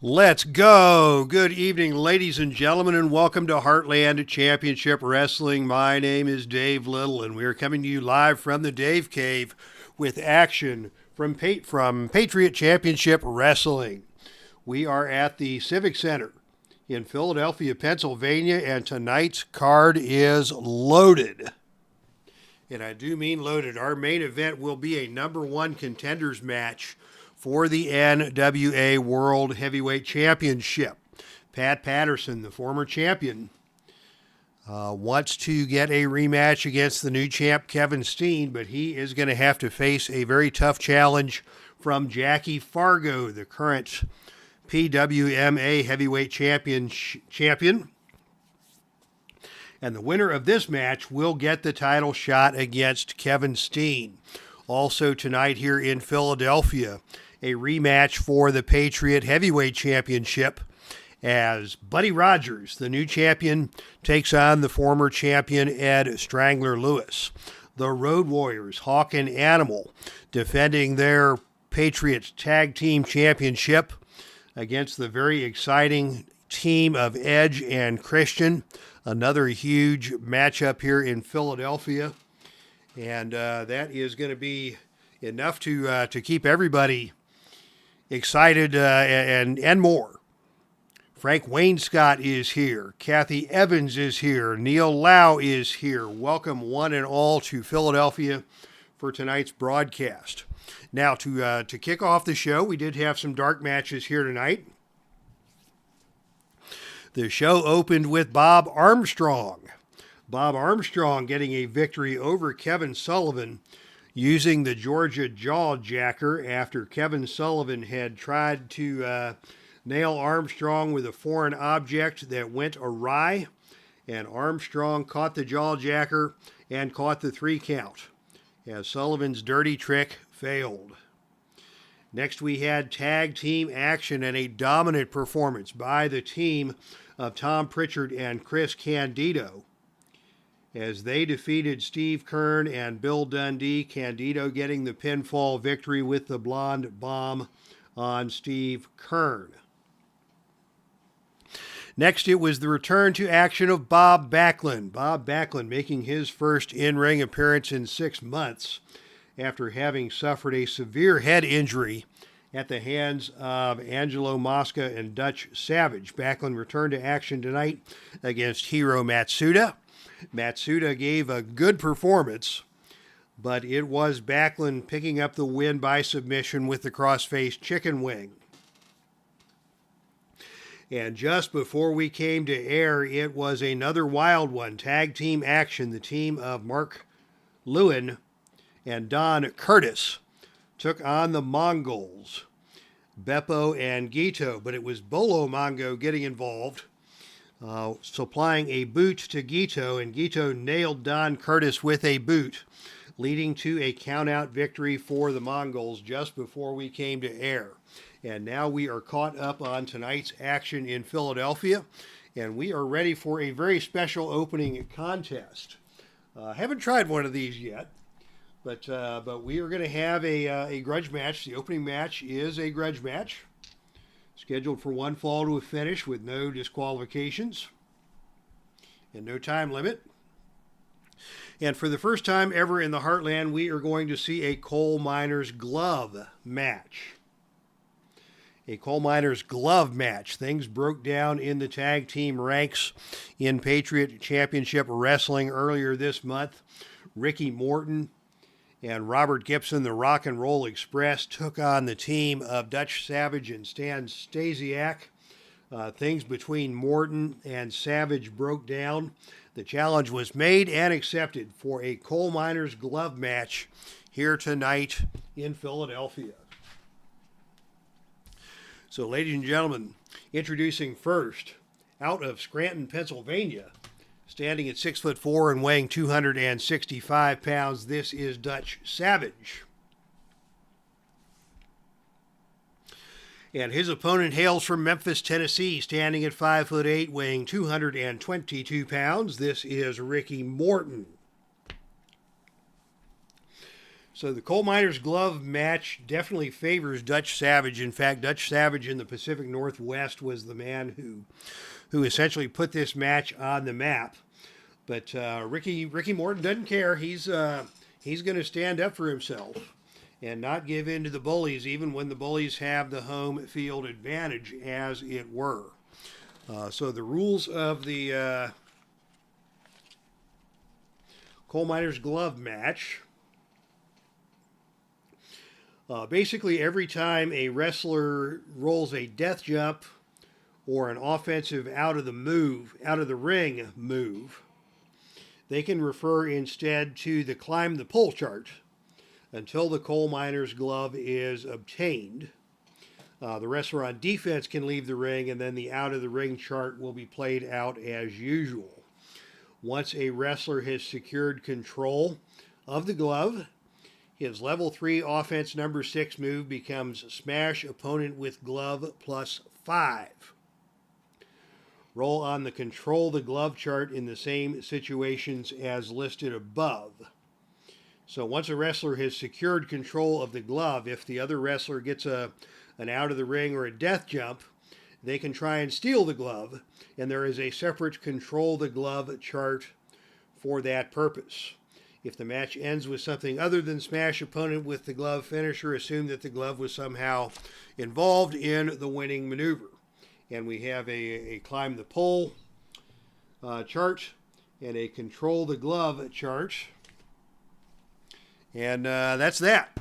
Let's go. Good evening, ladies and gentlemen, and welcome to Heartland Championship Wrestling. My name is Dave Little, and we are coming to you live from the Dave Cave with action from Patriot Championship Wrestling. We are at the Civic Center in Philadelphia, Pennsylvania, and tonight's card is loaded. And I do mean loaded. Our main event will be a number one contenders match for the NWA World Heavyweight Championship. Pat Patterson, the former champion, wants to get a rematch against the new champ Kevin Steen, but he is going to have to face a very tough challenge from Jackie Fargo, the current PWMA Heavyweight champion. And the winner of this match will get the title shot against Kevin Steen. Also tonight here in Philadelphia, a rematch for the Patriot Heavyweight Championship as Buddy Rogers, the new champion, takes on the former champion Ed Strangler Lewis. The Road Warriors, Hawk and Animal, defending their Patriot Tag Team Championship against the very exciting team of Edge and Christian. Another huge matchup here in Philadelphia. And that is going to be enough to keep everybody excited and more. Frank Wainscott is here. Kathy Evans is here. Neil Lau is here. Welcome one and all to Philadelphia for tonight's broadcast. Now, to kick off the show, we did have some dark matches here tonight. The show opened with Bob Armstrong. Bob Armstrong getting a victory over Kevin Sullivan using the Georgia Jawjacker after Kevin Sullivan had tried to nail Armstrong with a foreign object that went awry, and Armstrong caught the Jawjacker and caught the 3 count as Sullivan's dirty trick failed. Next we had tag team action and a dominant performance by the team of Tom Pritchard and Chris Candido as they defeated Steve Kern and Bill Dundee, Candido getting the pinfall victory with the blonde bomb on Steve Kern. Next, it was the return to action of Bob Backlund. Bob Backlund making his first in-ring appearance in 6 months after having suffered a severe head injury at the hands of Angelo Mosca and Dutch Savage. Backlund returned to action tonight against Hiro Matsuda. Matsuda gave a good performance, but it was Backlund picking up the win by submission with the crossface chicken wing. And just before we came to air, it was another wild one. Tag team action. The team of Mark Lewin and Don Curtis took on the Mongols, Beppo and Gito, but it was Bolo Mongo getting involved, supplying a boot to Gito, and Gito nailed Don Curtis with a boot, leading to a count-out victory for the Mongols just before we came to air. And now we are caught up on tonight's action in Philadelphia, and we are ready for a very special opening contest. Haven't tried one of these yet, but we are going to have a grudge match. The opening match is a grudge match, scheduled for one fall to a finish with no disqualifications and no time limit. And for the first time ever in the Heartland, we are going to see a coal miner's glove match. A coal miner's glove match. Things broke down in the tag team ranks in Patriot Championship Wrestling earlier this month. Ricky Morton and Robert Gibson, the Rock and Roll Express, took on the team of Dutch Savage and Stan Stasiak. Things between Morton and Savage broke down. The challenge was made and accepted for a coal miner's glove match here tonight in Philadelphia. So, ladies and gentlemen, introducing first, out of Scranton, Pennsylvania, standing at 6'4" and weighing 265 pounds, this is Dutch Savage. And his opponent hails from Memphis, Tennessee, standing at 5'8", weighing 222 pounds. This is Ricky Morton. So the coal miner's glove match definitely favors Dutch Savage. In fact, Dutch Savage in the Pacific Northwest was the man who essentially put this match on the map. But Ricky Morton doesn't care. He's going to stand up for himself and not give in to the bullies, even when the bullies have the home field advantage, as it were. So the rules of the coal miner's glove match. Basically, every time a wrestler rolls a death jump or an offensive out of the ring move, they can refer instead to the climb the pole chart until the coal miner's glove is obtained. The wrestler on defense can leave the ring, and then the out of the ring chart will be played out as usual. Once a wrestler has secured control of the glove, his level 3 offense number 6 move becomes smash opponent with glove +5. Roll on the control the glove chart in the same situations as listed above. So once a wrestler has secured control of the glove, if the other wrestler gets an out of the ring or a death jump, they can try and steal the glove, and there is a separate control the glove chart for that purpose. If the match ends with something other than smash opponent with the glove finisher, assume that the glove was somehow involved in the winning maneuver. And we have a climb the pole chart and a control the glove chart. And that's that.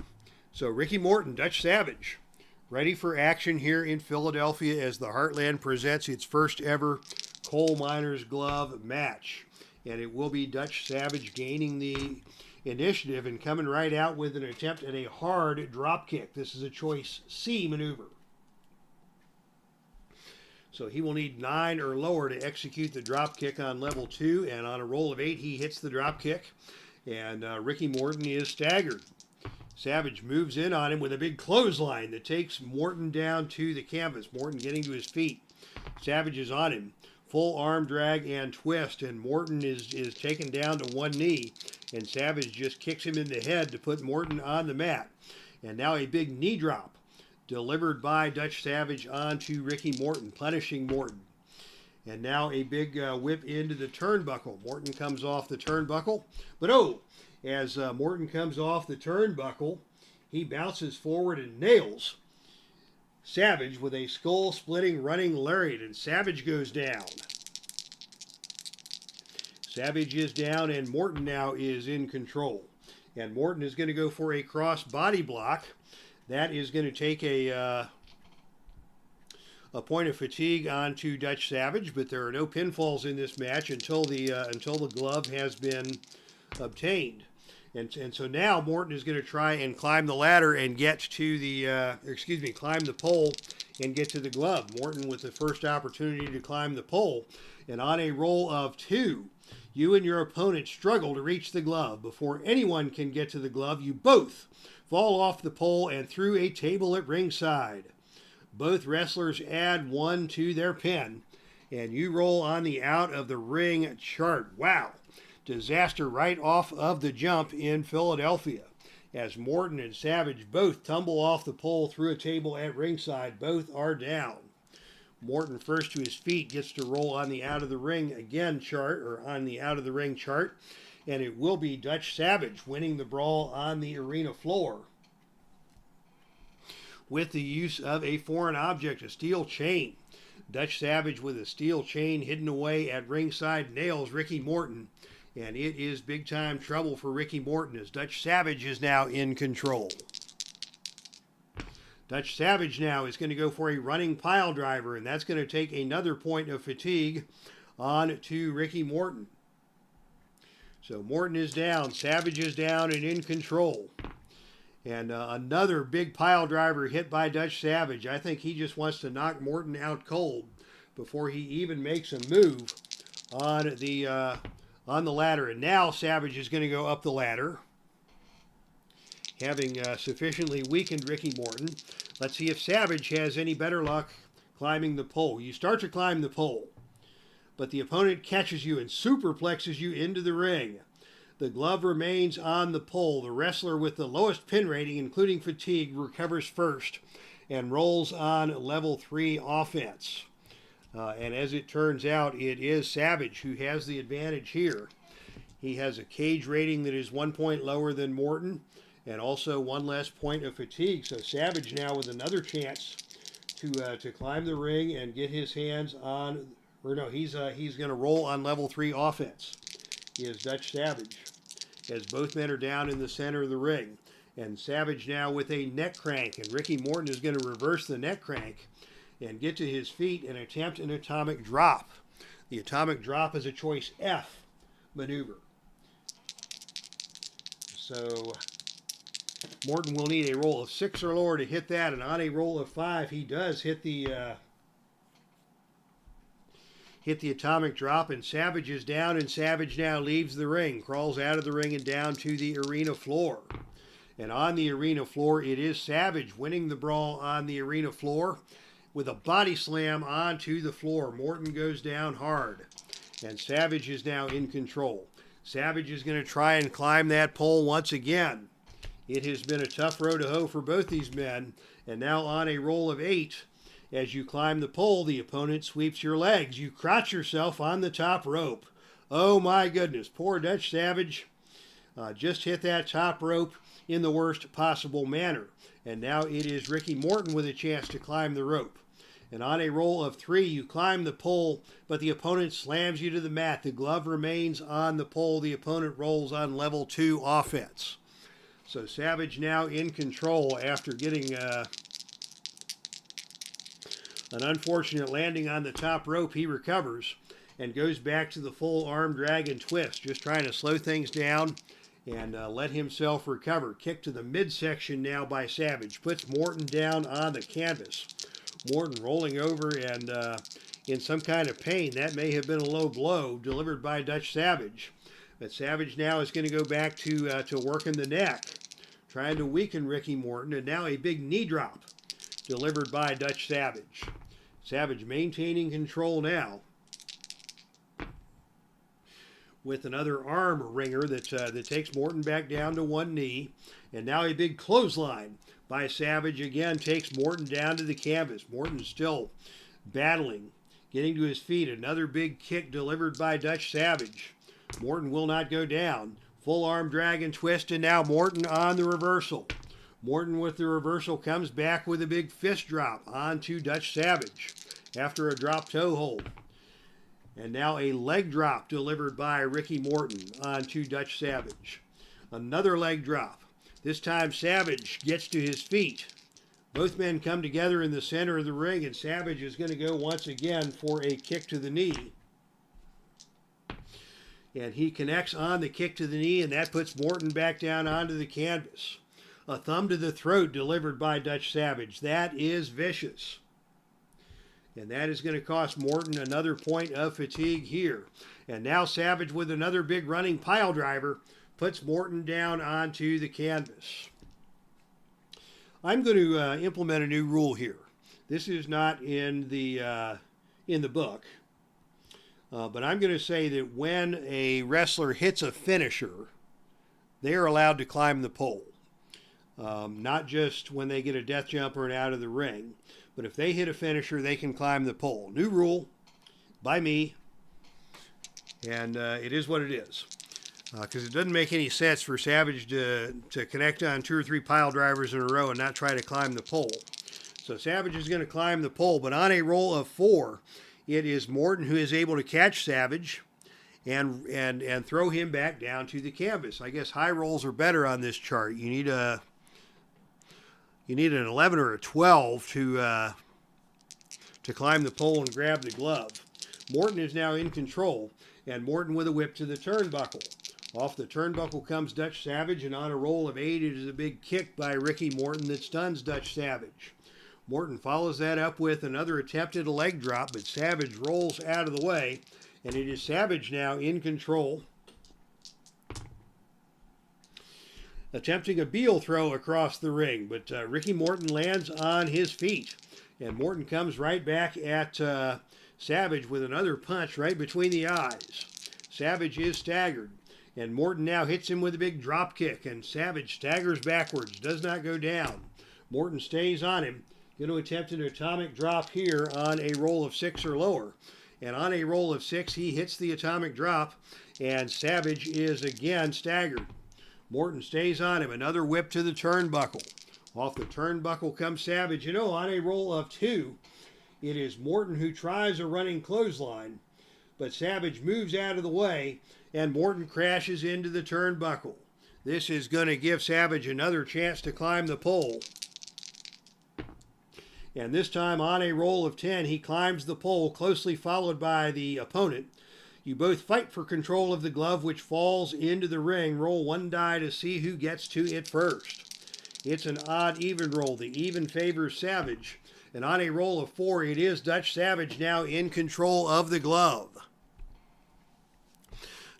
So Ricky Morton, Dutch Savage, ready for action here in Philadelphia as the Heartland presents its first ever coal miner's glove match. And it will be Dutch Savage gaining the initiative and coming right out with an attempt at a hard drop kick. This is a choice C maneuver. So he will need 9 or lower to execute the drop kick on level 2, and on a roll of 8 he hits the drop kick, and Ricky Morton is staggered. Savage moves in on him with a big clothesline that takes Morton down to the canvas. Morton getting to his feet. Savage is on him. Full arm drag and twist, and Morton is taken down to one knee, and Savage just kicks him in the head to put Morton on the mat. And now a big knee drop delivered by Dutch Savage onto Ricky Morton, punishing Morton. And now a big whip into the turnbuckle. Morton comes off the turnbuckle, but as Morton comes off the turnbuckle, he bounces forward and nails Savage with a skull-splitting running lariat, and Savage goes down. Savage is down, and Morton now is in control. And Morton is going to go for a cross body block. That is going to take a point of fatigue onto Dutch Savage, but there are no pinfalls in this match until the glove has been obtained. And so now Morton is going to try and climb the ladder and get to climb the pole and get to the glove. Morton with the first opportunity to climb the pole. And on a roll of 2, you and your opponent struggle to reach the glove. Before anyone can get to the glove, you both fall off the pole and through a table at ringside. Both wrestlers add 1 to their pin, and you roll on the out of the ring chart. Wow. Disaster right off of the jump in Philadelphia, as Morton and Savage both tumble off the pole through a table at ringside. Both are down. Morton first to his feet gets to roll on the out of the ring again chart, or on the out of the ring chart, and it will be Dutch Savage winning the brawl on the arena floor with the use of a foreign object, a steel chain. Dutch Savage with a steel chain hidden away at ringside nails Ricky Morton. And it is big-time trouble for Ricky Morton as Dutch Savage is now in control. Dutch Savage now is going to go for a running pile driver, and that's going to take another point of fatigue on to Ricky Morton. So Morton is down, Savage is down and in control. And another big pile driver hit by Dutch Savage. I think he just wants to knock Morton out cold before he even makes a move on the ladder. And now Savage is going to go up the ladder, having sufficiently weakened Ricky Morton. Let's see if Savage has any better luck climbing the pole. You start to climb the pole, but the opponent catches you and superplexes you into the ring. The glove remains on the pole. The wrestler with the lowest pin rating, including fatigue, recovers first and rolls on level 3 offense. And as it turns out, it is Savage who has the advantage here. He has a cage rating that is 1 point lower than Morton, and also 1 less point of fatigue. So Savage now with another chance to climb the ring and get his hands on, or no, he's going to roll on level 3 offense. He is Dutch Savage, as both men are down in the center of the ring. And Savage now with a neck crank, and Ricky Morton is going to reverse the neck crank and get to his feet and attempt an atomic drop. The atomic drop is a choice F maneuver. So Morton will need a roll of 6 or lower to hit that, and on a roll of 5, he does hit the atomic drop, and Savage is down, and Savage now leaves the ring, crawls out of the ring and down to the arena floor. And on the arena floor, it is Savage winning the brawl on the arena floor with a body slam onto the floor. Morton goes down hard, and Savage is now in control. Savage is going to try and climb that pole once again. It has been a tough row to hoe for both these men, and now on a roll of 8, as you climb the pole, the opponent sweeps your legs. You crotch yourself on the top rope. Oh my goodness, poor Dutch Savage just hit that top rope in the worst possible manner. And now it is Ricky Morton with a chance to climb the rope. And on a roll of 3, you climb the pole, but the opponent slams you to the mat. The glove remains on the pole. The opponent rolls on level 2 offense. So Savage now in control after getting an unfortunate landing on the top rope. He recovers and goes back to the full arm drag and twist, just trying to slow things down and let himself recover. Kick to the midsection now by Savage. Puts Morton down on the canvas. Morton rolling over and in some kind of pain. That may have been a low blow delivered by Dutch Savage. But Savage now is going to go back to working the neck, trying to weaken Ricky Morton. And now a big knee drop delivered by Dutch Savage. Savage maintaining control now with another arm ringer that takes Morton back down to 1 knee. And now a big clothesline by Savage again takes Morton down to the canvas. Morton still battling, getting to his feet. Another big kick delivered by Dutch Savage. Morton will not go down. Full arm drag and twist, and now Morton on the reversal. Morton with the reversal comes back with a big fist drop onto Dutch Savage after a drop toe hold. And now a leg drop delivered by Ricky Morton onto Dutch Savage. Another leg drop. This time Savage gets to his feet. Both men come together in the center of the ring, and Savage is going to go once again for a kick to the knee. And he connects on the kick to the knee, and that puts Morton back down onto the canvas. A thumb to the throat delivered by Dutch Savage. That is vicious. And that is going to cost Morton another point of fatigue here. And now Savage with another big running pile driver puts Morton down onto the canvas. I'm going to implement a new rule here. This is not in the book. But I'm going to say that when a wrestler hits a finisher, they are allowed to climb the pole. Not just when they get a death jumper and out of the ring. But if they hit a finisher, they can climb the pole. New rule by me. And it is what it is. Because it doesn't make any sense for Savage to connect on 2 or 3 pile drivers in a row and not try to climb the pole. So Savage is going to climb the pole. But on a roll of 4, it is Morton who is able to catch Savage and throw him back down to the canvas. I guess high rolls are better on this chart. You need an 11 or a 12 to climb the pole and grab the glove. Morton is now in control, and Morton with a whip to the turnbuckle. Off the turnbuckle comes Dutch Savage, and on a roll of 8, it is a big kick by Ricky Morton that stuns Dutch Savage. Morton follows that up with another attempt at a leg drop, but Savage rolls out of the way, and it is Savage now in control, attempting a Beal throw across the ring, but Ricky Morton lands on his feet, and Morton comes right back at Savage with another punch right between the eyes. Savage is staggered, And Morton now hits him with a big drop kick, and Savage staggers backwards, does not go down. Morton stays on him, going to attempt an atomic drop here on a roll of 6 or lower. And on a roll of 6, he hits the atomic drop, and Savage is again staggered. Morton stays on him, another whip to the turnbuckle. Off the turnbuckle comes Savage. You know, on a roll of 2, it is Morton who tries a running clothesline, but Savage moves out of the way, and Morton crashes into the turnbuckle. This is going to give Savage another chance to climb the pole. And this time on a roll of 10, he climbs the pole, closely followed by the opponent. You both fight for control of the glove, which falls into the ring. Roll 1 die to see who gets to it first. It's an odd even roll. The even favors Savage. And on a roll of 4, it is Dutch Savage now in control of the glove.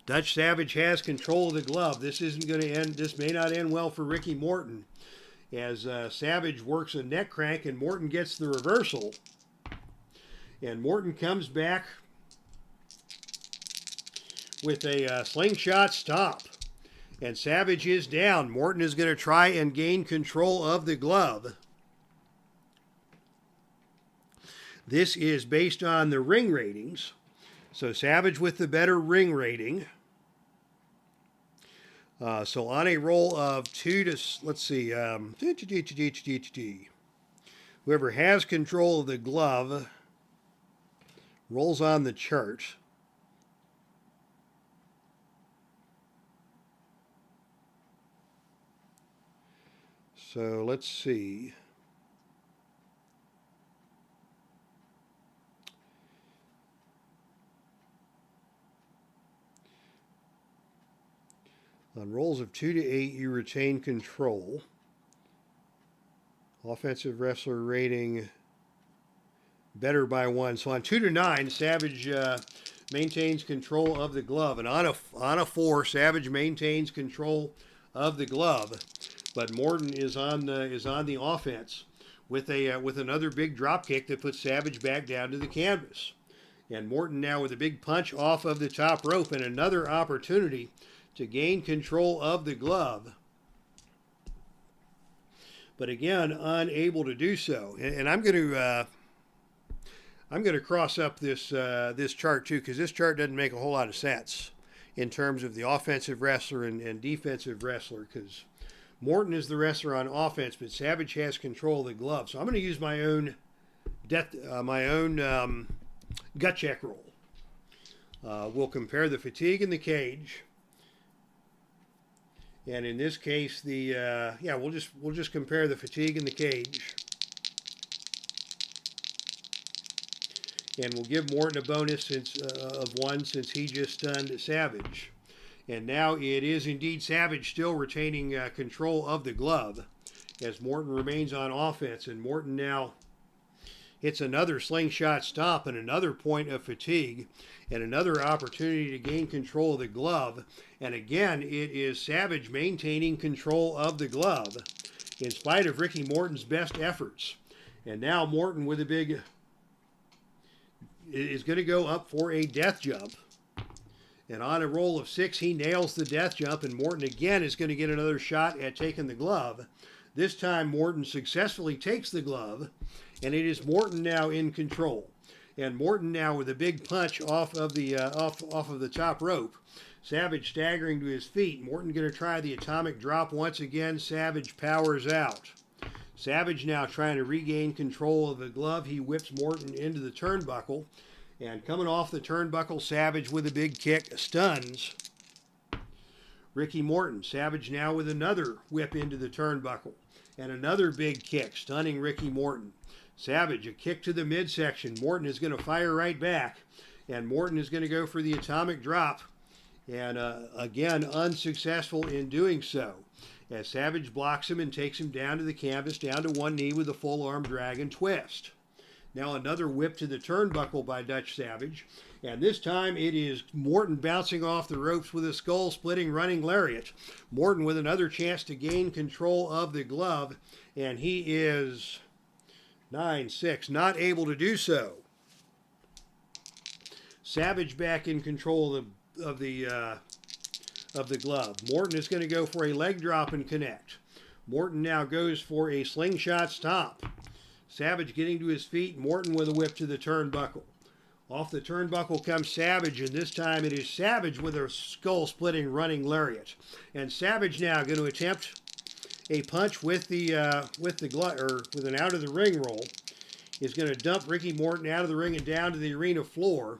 Dutch Savage has control of the glove. This isn't going to end. This may not end well for Ricky Morton, as Savage works a neck crank and Morton gets the reversal. And Morton comes back with a slingshot stop. And Savage is down. Morton is going to try and gain control of the glove. This is based on the ring ratings. So Savage with the better ring rating. So on a roll of 2 to, let's see, whoever has control of the glove rolls on the chart. So let's see. On rolls of 2 to 8, you retain control. Offensive wrestler rating better by 1. So on 2 to 9, Savage maintains control of the glove. And on a 4, Savage maintains control of the glove. But Morton is on the offense with another big drop kick that puts Savage back down to the canvas. And Morton now with a big punch off of the top rope and another opportunity to gain control of the glove, but again unable to do so. And I'm going to cross up this chart too, because this chart doesn't make a whole lot of sense in terms of the offensive wrestler and defensive wrestler, because Morton is the wrestler on offense, but Savage has control of the glove. So I'm going to use my own gut check roll. We'll compare the fatigue and the cage. And in this case, we'll just compare the fatigue and the cage, and we'll give Morton a bonus of 1 since he just stunned Savage. And now it is indeed Savage still retaining control of the glove, as Morton remains on offense. And Morton now hits another slingshot stop and another point of fatigue and another opportunity to gain control of the glove. And again, it is Savage maintaining control of the glove in spite of Ricky Morton's best efforts. And now Morton with a big is going to go up for a death jump. And on a roll of 6, he nails the death jump, and Morton again is going to get another shot at taking the glove. This time Morton successfully takes the glove, and it is Morton now in control. And Morton now with a big punch off of the top rope. Savage staggering to his feet. Morton going to try the atomic drop once again. Savage powers out. Savage now trying to regain control of the glove. He whips Morton into the turnbuckle. And coming off the turnbuckle, Savage with a big kick stuns Ricky Morton. Savage now with another whip into the turnbuckle. And another big kick, stunning Ricky Morton. Savage, a kick to the midsection. Morton is going to fire right back. And Morton is going to go for the atomic drop. And again, unsuccessful in doing so, as Savage blocks him and takes him down to the canvas, down to one knee with a full arm dragon twist. Now another whip to the turnbuckle by Dutch Savage. And this time it is Morton bouncing off the ropes with a skull-splitting running lariat. Morton with another chance to gain control of the glove. And he is 9-6, not able to do so. Savage back in control of the of the glove. Morton is going to go for a leg drop and connect. Morton now goes for a slingshot stop. Savage getting to his feet. Morton with a whip to the turnbuckle. Off the turnbuckle comes Savage, and this time it is Savage with a skull-splitting running lariat. And Savage now going to attempt a punch with the glove, or with an out of the ring roll. Is going to dump Ricky Morton out of the ring and down to the arena floor,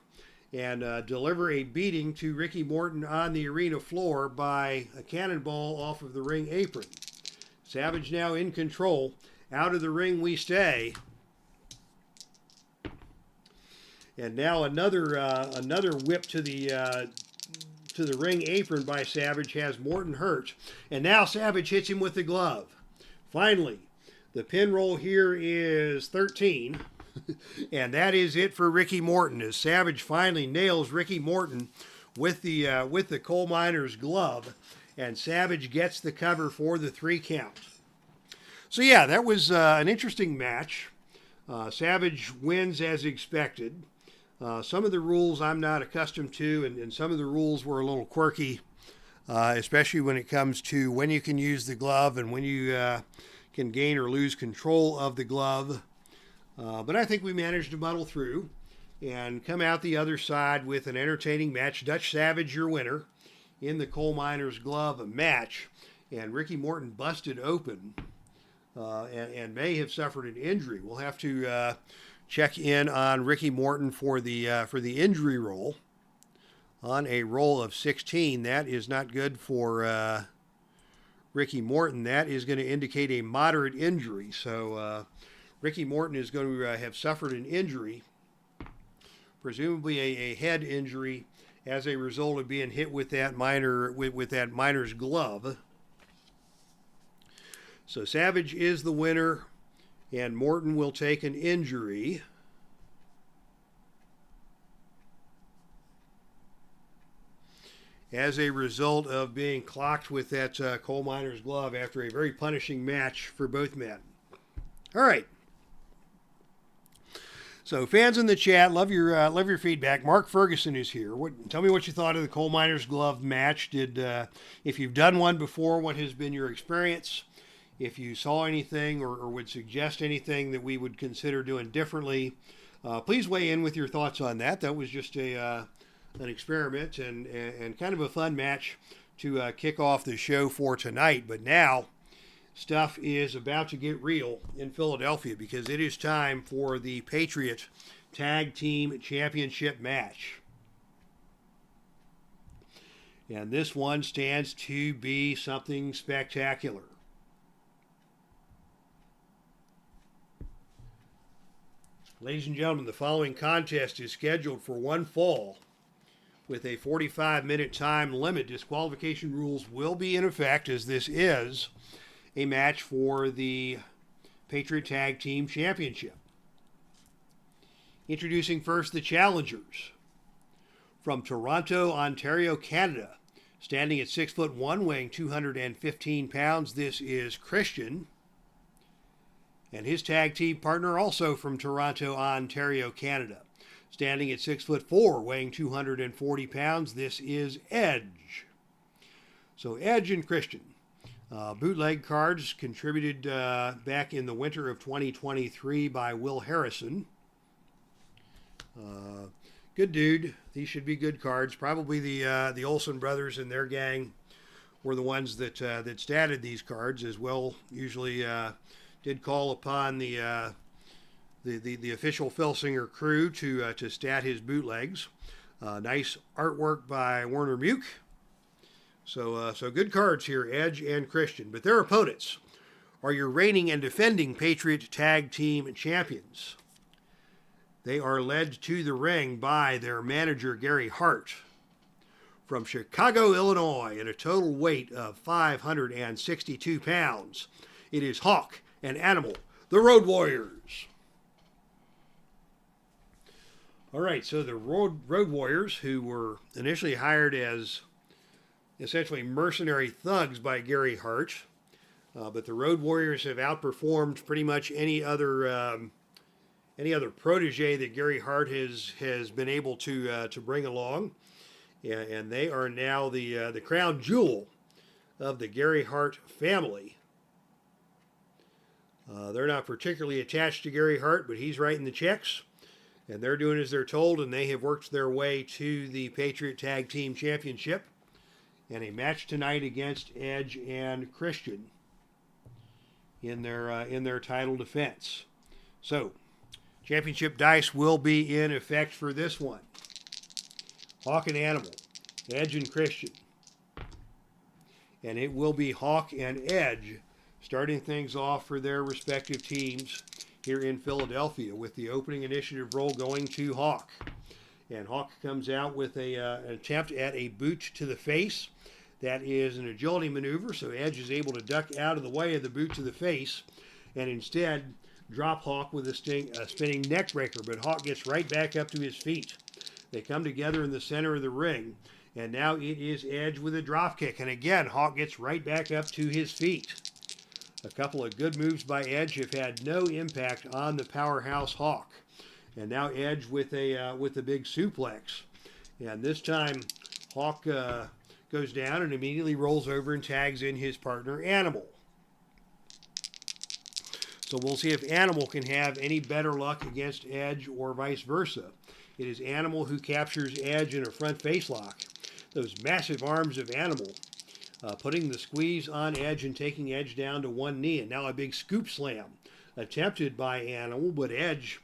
and deliver a beating to Ricky Morton on the arena floor by a cannonball off of the ring apron. Savage now in control. Out of the ring we stay. And now another whip to the ring apron by Savage has Morton hurt. And now Savage hits him with the glove. Finally, the pin roll here is 13. And that is it for Ricky Morton, as Savage finally nails Ricky Morton with the coal miner's glove. And Savage gets the cover for the 3 count. So yeah, that was an interesting match. Savage wins as expected. Some of the rules I'm not accustomed to, and some of the rules were a little quirky, especially when it comes to when you can use the glove and when you can gain or lose control of the glove. But I think we managed to muddle through and come out the other side with an entertaining match. Dutch Savage, your winner, in the coal miner's glove match. And Ricky Morton busted open and may have suffered an injury. We'll have to check in on Ricky Morton for the injury roll. On a roll of 16, that is not good for Ricky Morton. That is going to indicate a moderate injury. So Ricky Morton is going to have suffered an injury, presumably a head injury, as a result of being hit with that miner's glove. So Savage is the winner, and Morton will take an injury. As a result of being clocked with that coal miner's glove after a very punishing match for both men. All right. So fans in the chat, love your feedback. Mark Ferguson is here. Tell me what you thought of the coal miner's glove match. If you've done one before, what has been your experience? If you saw anything or would suggest anything that we would consider doing differently, please weigh in with your thoughts on that. That was just an experiment and kind of a fun match to kick off the show for tonight. But now stuff is about to get real in Philadelphia, because it is time for the Patriot Tag Team Championship match. And this one stands to be something spectacular. Ladies and gentlemen, the following contest is scheduled for one fall with a 45-minute time limit. Disqualification rules will be in effect, as this is a match for the Patriot Tag Team Championship. Introducing first the challengers. From Toronto, Ontario, Canada, standing at 6'1", weighing 215 pounds, this is Christian. And his tag team partner, also from Toronto, Ontario, Canada, standing at 6'4", weighing 240 pounds, this is Edge. So Edge and Christian. Bootleg cards contributed back in the winter of 2023 by Will Harrison. Good dude. These should be good cards. Probably the Olsen brothers and their gang were the ones that statted these cards, as well. Usually did call upon the official Filsinger crew to stat his bootlegs. Nice artwork by Werner Muke. So good cards here, Edge and Christian. But their opponents are your reigning and defending Patriot Tag Team Champions. They are led to the ring by their manager, Gary Hart. From Chicago, Illinois, at a total weight of 562 pounds, it is Hawk and Animal, the Road Warriors. All right, so the Road Warriors, who were initially hired as essentially mercenary thugs by Gary Hart, but the Road Warriors have outperformed pretty much any other protege that Gary Hart has been able to bring along. And they are now the crown jewel of the Gary Hart family. They're not particularly attached to Gary Hart, but he's writing the checks. And they're doing as they're told, and they have worked their way to the Patriot Tag Team Championship. And a match tonight against Edge and Christian in their title defense. So, championship dice will be in effect for this one. Hawk and Animal, Edge and Christian. And it will be Hawk and Edge starting things off for their respective teams here in Philadelphia, with the opening initiative roll going to Hawk. And Hawk comes out with an attempt at a boot to the face. That is an agility maneuver, so Edge is able to duck out of the way of the boot to the face and instead drop Hawk with a spinning neck breaker, but Hawk gets right back up to his feet. They come together in the center of the ring, and now it is Edge with a drop kick, and again Hawk gets right back up to his feet. A couple of good moves by Edge have had no impact on the powerhouse Hawk. And now Edge with a big suplex. And this time Hawk goes down and immediately rolls over and tags in his partner Animal. So we'll see if Animal can have any better luck against Edge or vice versa. It is Animal who captures Edge in a front face lock. Those massive arms of Animal putting the squeeze on Edge and taking Edge down to one knee. And now a big scoop slam attempted by Animal, but Edge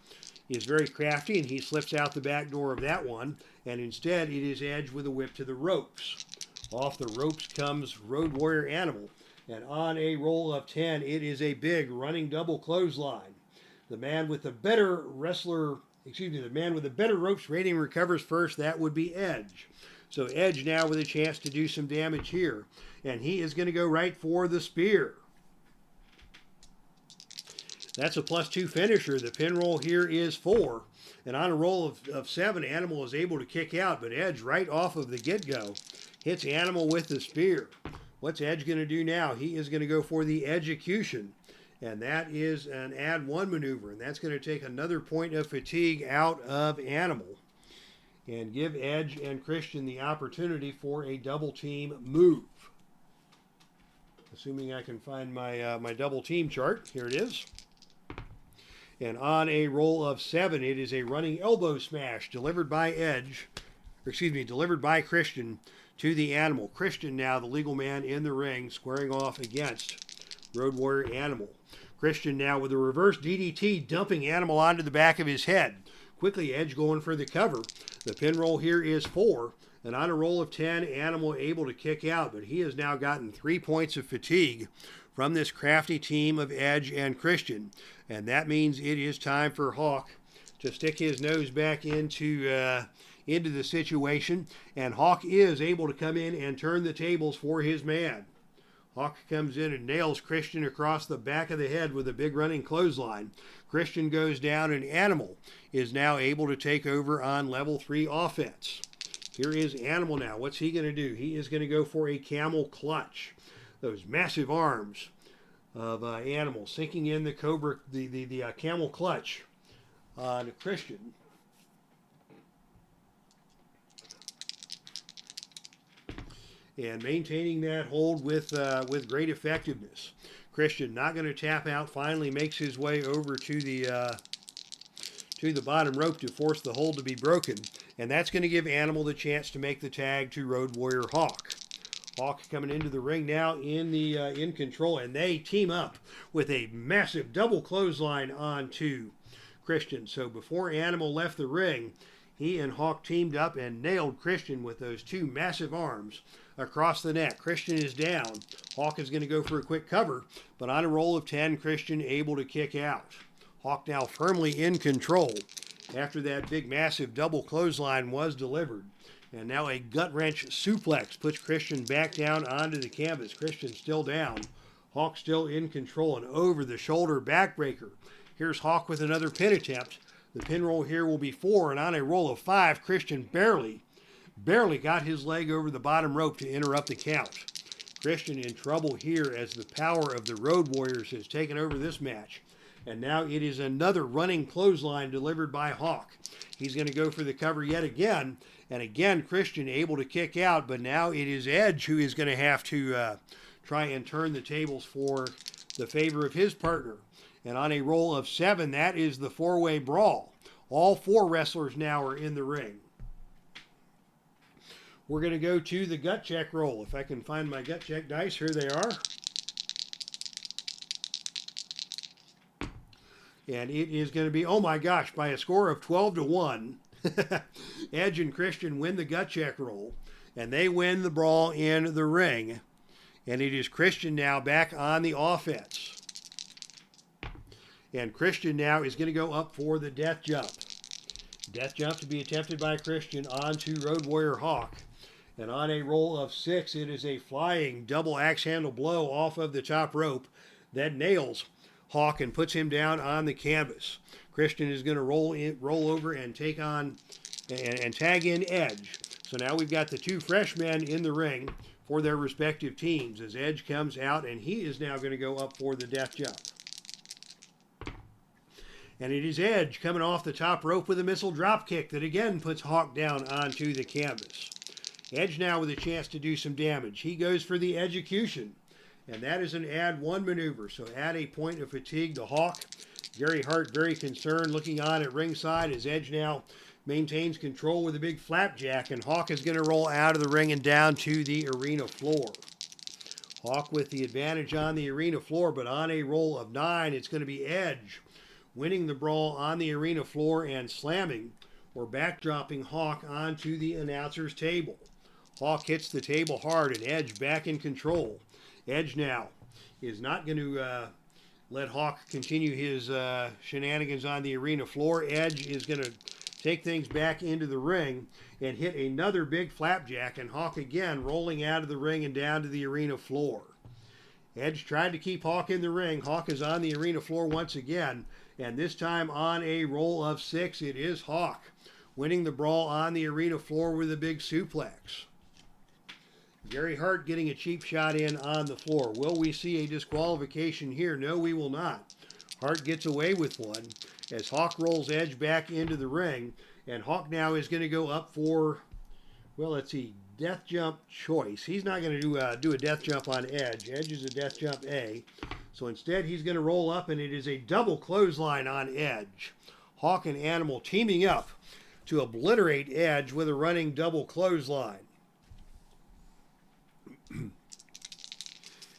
is very crafty and he slips out the back door of that one. And instead it is Edge with a whip to the ropes. Off the ropes comes Road Warrior Animal. And on a roll of 10, it is a big running double clothesline. The man with the better ropes rating recovers first. That would be Edge. So Edge now with a chance to do some damage here. And he is going to go right for the spear. That's a +2 finisher. The pin roll here is 4. And on a roll of 7, Animal is able to kick out. But Edge right off of the get-go hits Animal with the spear. What's Edge going to do now? He is going to go for the execution. And that is an add 1 maneuver. And that's going to take another point of fatigue out of Animal. And give Edge and Christian the opportunity for a double team move. Assuming I can find my double team chart. Here it is. And on a roll of 7, it is a running elbow smash delivered by Christian to the Animal. Christian now the legal man in the ring, squaring off against Road Warrior Animal. Christian now with a reverse DDT, dumping Animal onto the back of his head. Quickly Edge going for the cover. The pin roll here is 4. And on a roll of 10, Animal able to kick out. But he has now gotten 3 points of fatigue from this crafty team of Edge and Christian. And that means it is time for Hawk to stick his nose back into the situation. And Hawk is able to come in and turn the tables for his man. Hawk comes in and nails Christian across the back of the head with a big running clothesline. Christian goes down and Animal is now able to take over on level 3 offense. Here is Animal now. What's he going to do? He is going to go for a camel clutch. Those massive arms of Animal sinking in the camel clutch on Christian. And maintaining that hold with great effectiveness. Christian not going to tap out. Finally makes his way over to the bottom rope to force the hold to be broken. And that's going to give Animal the chance to make the tag to Road Warrior Hawk. Hawk coming into the ring now in control, and they team up with a massive double clothesline onto Christian. So before Animal left the ring, he and Hawk teamed up and nailed Christian with those 2 massive arms across the neck. Christian is down. Hawk is going to go for a quick cover, but on a roll of 10, Christian able to kick out. Hawk now firmly in control after that big massive double clothesline was delivered. And now a gut wrench suplex puts Christian back down onto the canvas. Christian still down. Hawk still in control. And over the shoulder backbreaker. Here's Hawk with another pin attempt. The pin roll here will be 4, and on a roll of 5, Christian barely got his leg over the bottom rope to interrupt the count. Christian in trouble here as the power of the Road Warriors has taken over this match. And now it is another running clothesline delivered by Hawk. He's going to go for the cover yet again. And again, Christian able to kick out, but now it is Edge who is going to have to try and turn the tables for the favor of his partner. And on a roll of 7, that is the 4-way brawl. All 4 wrestlers now are in the ring. We're going to go to the gut check roll. If I can find my gut check dice, here they are. And it is going to be, oh my gosh, by a score of 12-1, Edge and Christian win the gut check roll, and they win the brawl in the ring. And it is Christian now back on the offense. And Christian now is going to go up for the death jump. Death jump to be attempted by Christian onto Road Warrior Hawk. And on a roll of 6, it is a flying double axe handle blow off of the top rope that nails Hawk and puts him down on the canvas. Christian is going to roll over and take on and tag in Edge. So now we've got the 2 freshmen in the ring for their respective teams as Edge comes out, and he is now going to go up for the death jump. And it is Edge coming off the top rope with a missile drop kick that again puts Hawk down onto the canvas. Edge now with a chance to do some damage. He goes for the execution, and that is an add 1 maneuver. So add a point of fatigue to Hawk. Gary Hart very concerned, looking on at ringside as Edge now maintains control with a big flapjack, and Hawk is going to roll out of the ring and down to the arena floor. Hawk with the advantage on the arena floor, but on a roll of 9, it's going to be Edge winning the brawl on the arena floor and slamming or backdropping Hawk onto the announcer's table. Hawk hits the table hard, and Edge back in control. Edge now is not going to let Hawk continue his shenanigans on the arena floor. Edge is going to take things back into the ring and hit another big flapjack, and Hawk again rolling out of the ring and down to the arena floor. Edge tried to keep Hawk in the ring. Hawk is on the arena floor once again, and this time on a roll of 6, it is Hawk winning the brawl on the arena floor with a big suplex. Gary Hart getting a cheap shot in on the floor. Will we see a disqualification here? No, we will not. Hart gets away with one as Hawk rolls Edge back into the ring, and Hawk now is going to go up for, well, let's see, death jump choice. He's not going to do a death jump on Edge. Edge is a death jump A. So instead, he's going to roll up, and it is a double clothesline on Edge. Hawk and Animal teaming up to obliterate Edge with a running double clothesline.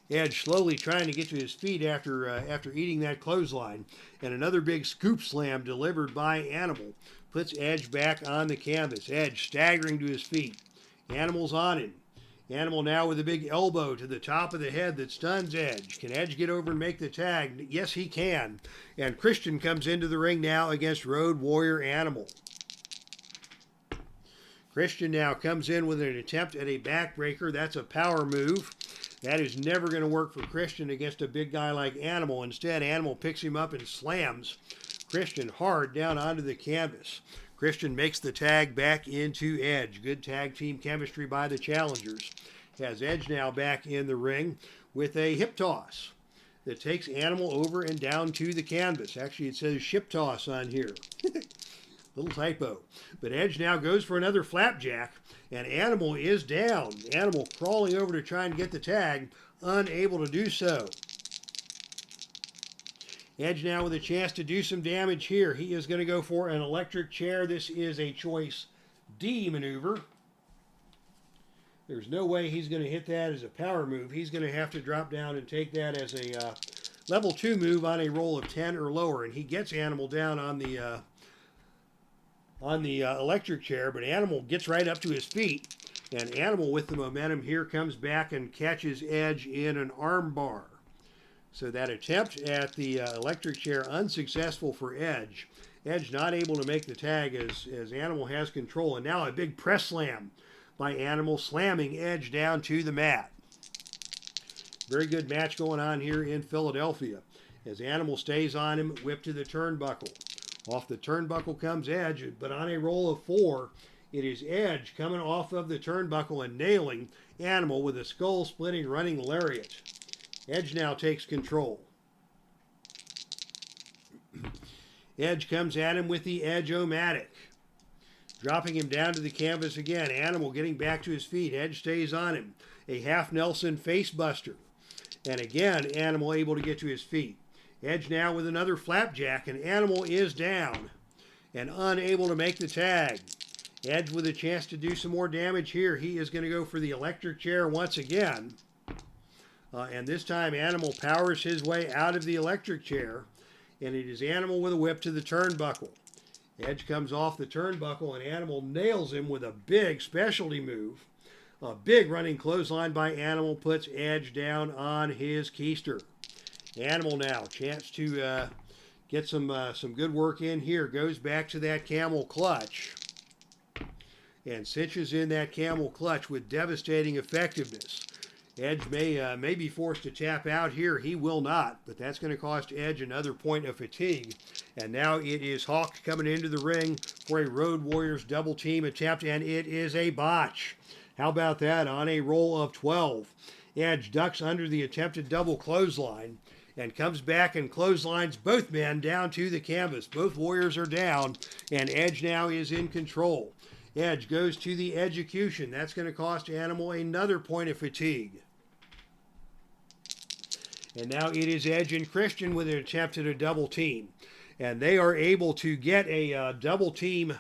Edge slowly trying to get to his feet after eating that clothesline, and another big scoop slam delivered by Animal puts Edge back on the canvas. Edge staggering to his feet. Animal's on him. Animal now with a big elbow to the top of the head that stuns Edge. Can Edge get over and make the tag? Yes, he can. And Christian comes into the ring now against Road Warrior Animal. Christian now comes in with an attempt at a backbreaker. That's a power move. That is never going to work for Christian against a big guy like Animal. Instead, Animal picks him up and slams Christian hard down onto the canvas. Christian makes the tag back into Edge. Good tag team chemistry by the challengers. Has Edge now back in the ring with a hip toss that takes Animal over and down to the canvas. Actually, it says ship toss on here. Little typo. But Edge now goes for another flapjack, and Animal is down. Animal crawling over to try and get the tag, unable to do so. Edge now with a chance to do some damage here. He is going to go for an electric chair. This is a choice D maneuver. There's no way he's going to hit that as a power move. He's going to have to drop down and take that as a level 2 move on a roll of 10 or lower. And he gets Animal down on the electric chair, but Animal gets right up to his feet. And Animal with the momentum here comes back and catches Edge in an arm bar. So that attempt at the electric chair unsuccessful for Edge. Edge not able to make the tag as Animal has control. And now a big press slam by Animal, slamming Edge down to the mat. Very good match going on here in Philadelphia. As Animal stays on him, whipped to the turnbuckle. Off the turnbuckle comes Edge, but on a roll of 4, it is Edge coming off of the turnbuckle and nailing Animal with a skull-splitting running lariat. Edge now takes control. Edge comes at him with the Edge-O-Matic. Dropping him down to the canvas again. Animal getting back to his feet. Edge stays on him. A half Nelson face buster. And again, Animal able to get to his feet. Edge now with another flapjack, and Animal is down and unable to make the tag. Edge with a chance to do some more damage here. He is going to go for the electric chair once again. And this time Animal powers his way out of the electric chair. And it is Animal with a whip to the turnbuckle. Edge comes off the turnbuckle and Animal nails him with a big specialty move. A big running clothesline by Animal puts Edge down on his keister. Animal now, chance to get some good work in here. Goes back to that camel clutch. And cinches in that camel clutch with devastating effectiveness. Edge may be forced to tap out here. He will not, but that's going to cost Edge another point of fatigue. And now it is Hawk coming into the ring for a Road Warriors double team attempt, and it is a botch. How about that on a roll of 12? Edge ducks under the attempted double clothesline and comes back and clotheslines both men down to the canvas. Both Warriors are down, and Edge now is in control. Edge goes to the execution. That's going to cost Animal another point of fatigue. And now it is Edge and Christian with an attempt at a double team. And they are able to get a double team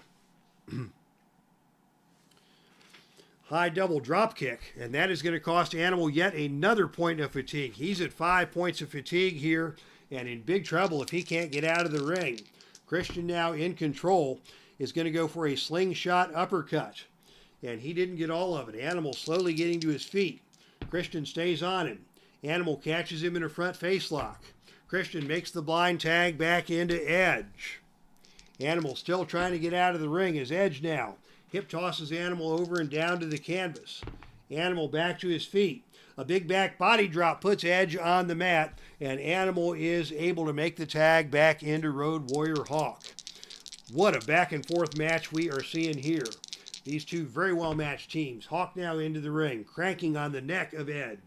high double drop kick. And that is going to cost Animal yet another point of fatigue. He's at 5 points of fatigue here and in big trouble if he can't get out of the ring. Christian now in control is going to go for a slingshot uppercut. And he didn't get all of it. Animal slowly getting to his feet. Christian stays on him. Animal catches him in a front face lock. Christian makes the blind tag back into Edge. Animal still trying to get out of the ring as Edge now hip tosses Animal over and down to the canvas. Animal back to his feet. A big back body drop puts Edge on the mat, and Animal is able to make the tag back into Road Warrior Hawk. What a back and forth match we are seeing here. These two very well matched teams. Hawk now into the ring, cranking on the neck of Edge.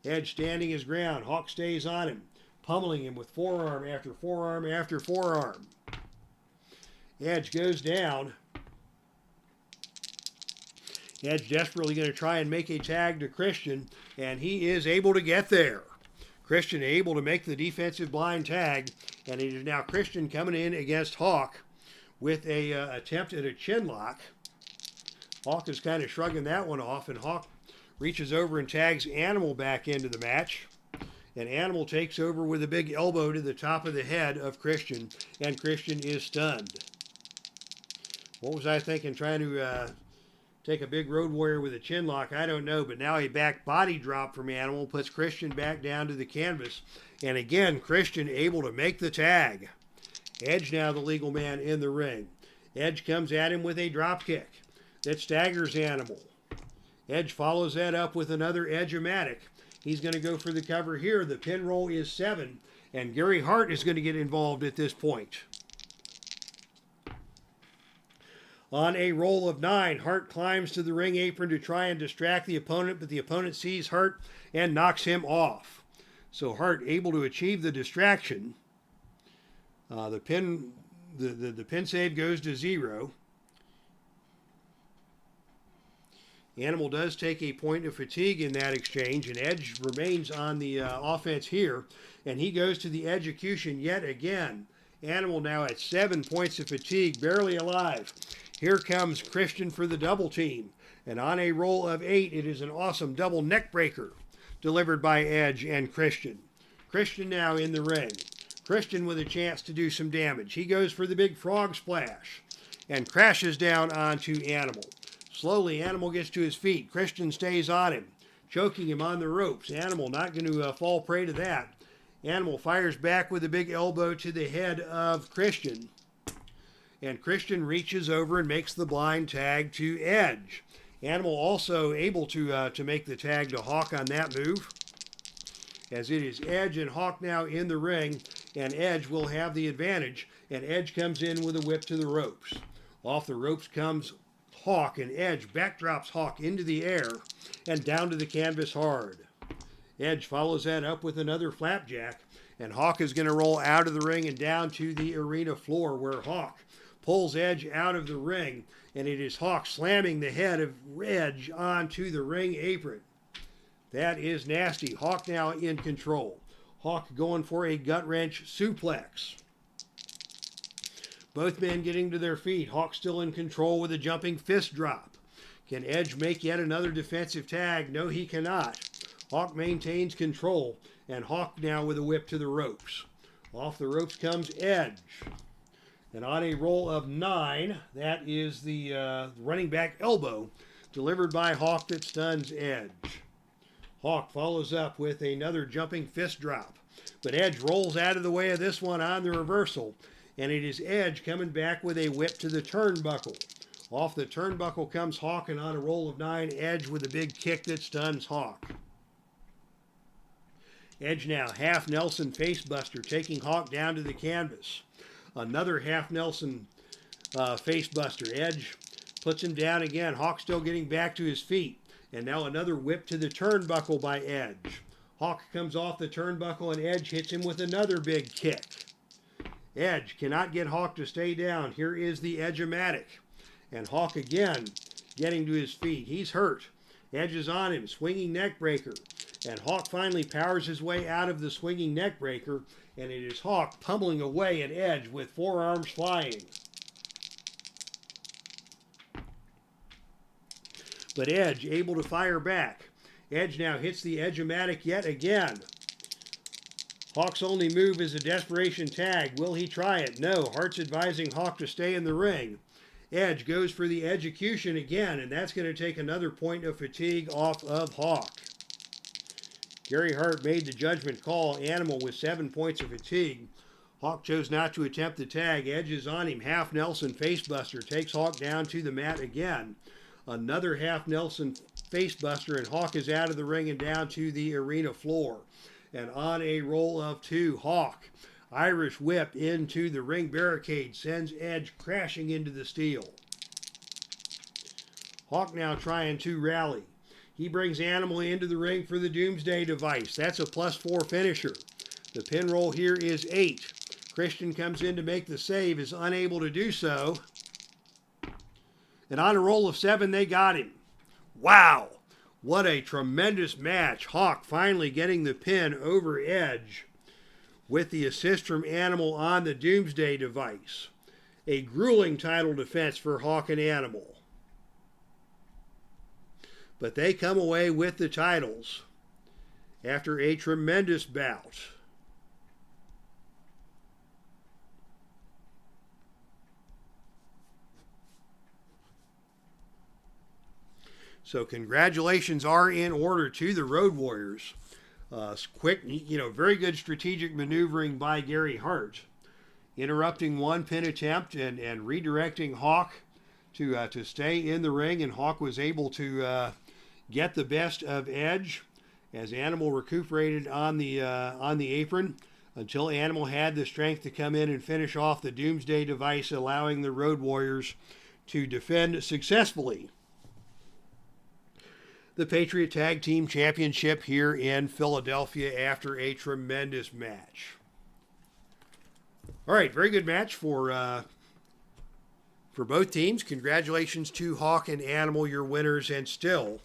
Edge standing his ground. Hawk stays on him, pummeling him with forearm after forearm after forearm. Edge goes down. Edge desperately going to try and make a tag to Christian, and he is able to get there. Christian able to make the defensive blind tag, and it is now Christian coming in against Hawk with a attempt at a chin lock. Hawk is kind of shrugging that one off, and Hawk reaches over and tags Animal back into the match. And Animal takes over with a big elbow to the top of the head of Christian, and Christian is stunned. What was I thinking, trying to take a big Road Warrior with a chin lock? I don't know, but now a back body drop from Animal puts Christian back down to the canvas. And again, Christian able to make the tag. Edge now the legal man in the ring. Edge comes at him with a drop kick that staggers Animal. Edge follows that up with another Edge-O-Matic. He's going to go for the cover here. The pin roll is 7, and Gary Hart is going to get involved at this point. On a roll of 9, Hart climbs to the ring apron to try and distract the opponent, but the opponent sees Hart and knocks him off. So Hart able to achieve the distraction. The pin save goes to 0. Animal does take a point of fatigue in that exchange, and Edge remains on the offense here, and he goes to the execution yet again. Animal now at 7 points of fatigue, barely alive. Here comes Christian for the double team, and on a roll of 8, it is an awesome double neck breaker delivered by Edge and Christian. Christian now in the ring. Christian with a chance to do some damage. He goes for the big frog splash and crashes down onto Animal. Slowly, Animal gets to his feet. Christian stays on him, choking him on the ropes. Animal not going to fall prey to that. Animal fires back with a big elbow to the head of Christian. And Christian reaches over and makes the blind tag to Edge. Animal also able to make the tag to Hawk on that move. As it is Edge and Hawk now in the ring, and Edge will have the advantage. And Edge comes in with a whip to the ropes. Off the ropes comes Hawk, and Edge backdrops Hawk into the air and down to the canvas hard. Edge follows that up with another flapjack, and Hawk is going to roll out of the ring and down to the arena floor, where Hawk pulls Edge out of the ring, and it is Hawk slamming the head of Edge onto the ring apron. That is nasty. Hawk now in control. Hawk going for a gut wrench suplex. Both men getting to their feet. Hawk still in control with a jumping fist drop. Can Edge make yet another defensive tag? No, he cannot. Hawk maintains control, and Hawk now with a whip to the ropes. Off the ropes comes Edge. And on a roll of 9, that is the running back elbow delivered by Hawk that stuns Edge. Hawk follows up with another jumping fist drop, but Edge rolls out of the way of this one on the reversal, and it is Edge coming back with a whip to the turnbuckle. Off the turnbuckle comes Hawk, and on a roll of 9, Edge with a big kick that stuns Hawk. Edge now half Nelson facebuster, taking Hawk down to the canvas. Another half Nelson facebuster. Edge puts him down again. Hawk still getting back to his feet. And now another whip to the turnbuckle by Edge. Hawk comes off the turnbuckle, and Edge hits him with another big kick. Edge cannot get Hawk to stay down. Here is the Edge-o-matic. And Hawk again getting to his feet. He's hurt. Edge is on him, swinging neck breaker. And Hawk finally powers his way out of the swinging neck breaker, and it is Hawk pummeling away at Edge with forearms flying. But Edge able to fire back. Edge now hits the Edge-o-matic yet again. Hawk's only move is a desperation tag. Will he try it? No. Hart's advising Hawk to stay in the ring. Edge goes for the execution again, and that's going to take another point of fatigue off of Hawk. Gary Hart made the judgment call. Animal with 7 points of fatigue. Hawk chose not to attempt the tag. Edge is on him. Half Nelson facebuster takes Hawk down to the mat again. Another half Nelson facebuster, and Hawk is out of the ring and down to the arena floor. And on a roll of 2, Hawk, Irish whip into the ring barricade, sends Edge crashing into the steel. Hawk now trying to rally. He brings Animal into the ring for the Doomsday device. That's a +4 finisher. The pin roll here is 8. Christian comes in to make the save, is unable to do so. And on a roll of 7, they got him. Wow! What a tremendous match. Hawk finally getting the pin over Edge with the assist from Animal on the Doomsday device. A grueling title defense for Hawk and Animal. But they come away with the titles after a tremendous bout. So congratulations are in order to the Road Warriors. Quick, very good strategic maneuvering by Gary Hart, interrupting one pin attempt and redirecting Hawk to stay in the ring, and Hawk was able to get the best of Edge as Animal recuperated on the apron until Animal had the strength to come in and finish off the Doomsday device, allowing the Road Warriors to defend successfully the Patriot Tag Team Championship here in Philadelphia after a tremendous match. All right, very good match for both teams. Congratulations to Hawk and Animal, your winners, and still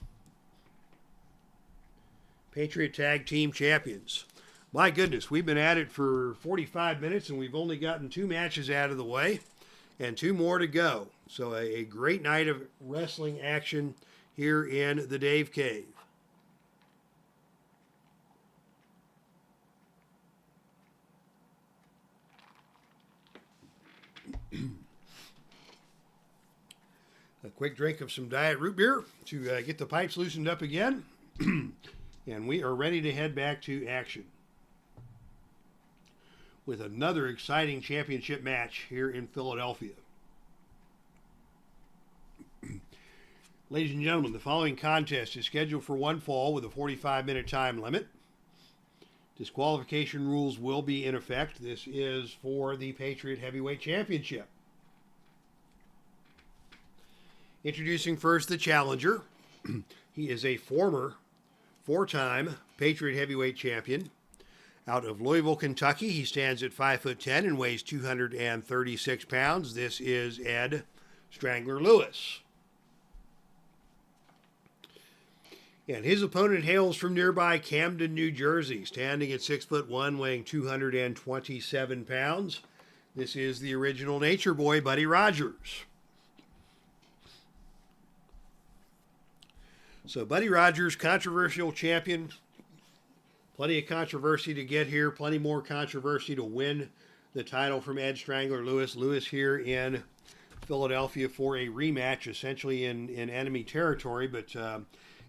Patriot Tag Team Champions. My goodness, we've been at it for 45 minutes, and we've only gotten 2 matches out of the way and 2 more to go. So a great night of wrestling action here in the Dave Cave. A quick drink of some Diet Root Beer to get the pipes loosened up again. And we are ready to head back to action with another exciting championship match here in Philadelphia. Ladies and gentlemen, the following contest is scheduled for one fall with a 45-minute time limit. Disqualification rules will be in effect. This is for the Patriot Heavyweight Championship. Introducing first the challenger. He is a former four-time Patriot Heavyweight Champion. Out of Louisville, Kentucky, he stands at 5'10" and weighs 236 pounds. This is Ed Strangler Lewis. And his opponent hails from nearby Camden, New Jersey, standing at 6'1", weighing 227 pounds. This is the original Nature Boy, Buddy Rogers. So Buddy Rogers, controversial champion. Plenty of controversy to get here. Plenty more controversy to win the title from Ed Strangler Lewis. Lewis here in Philadelphia for a rematch, essentially in enemy territory. But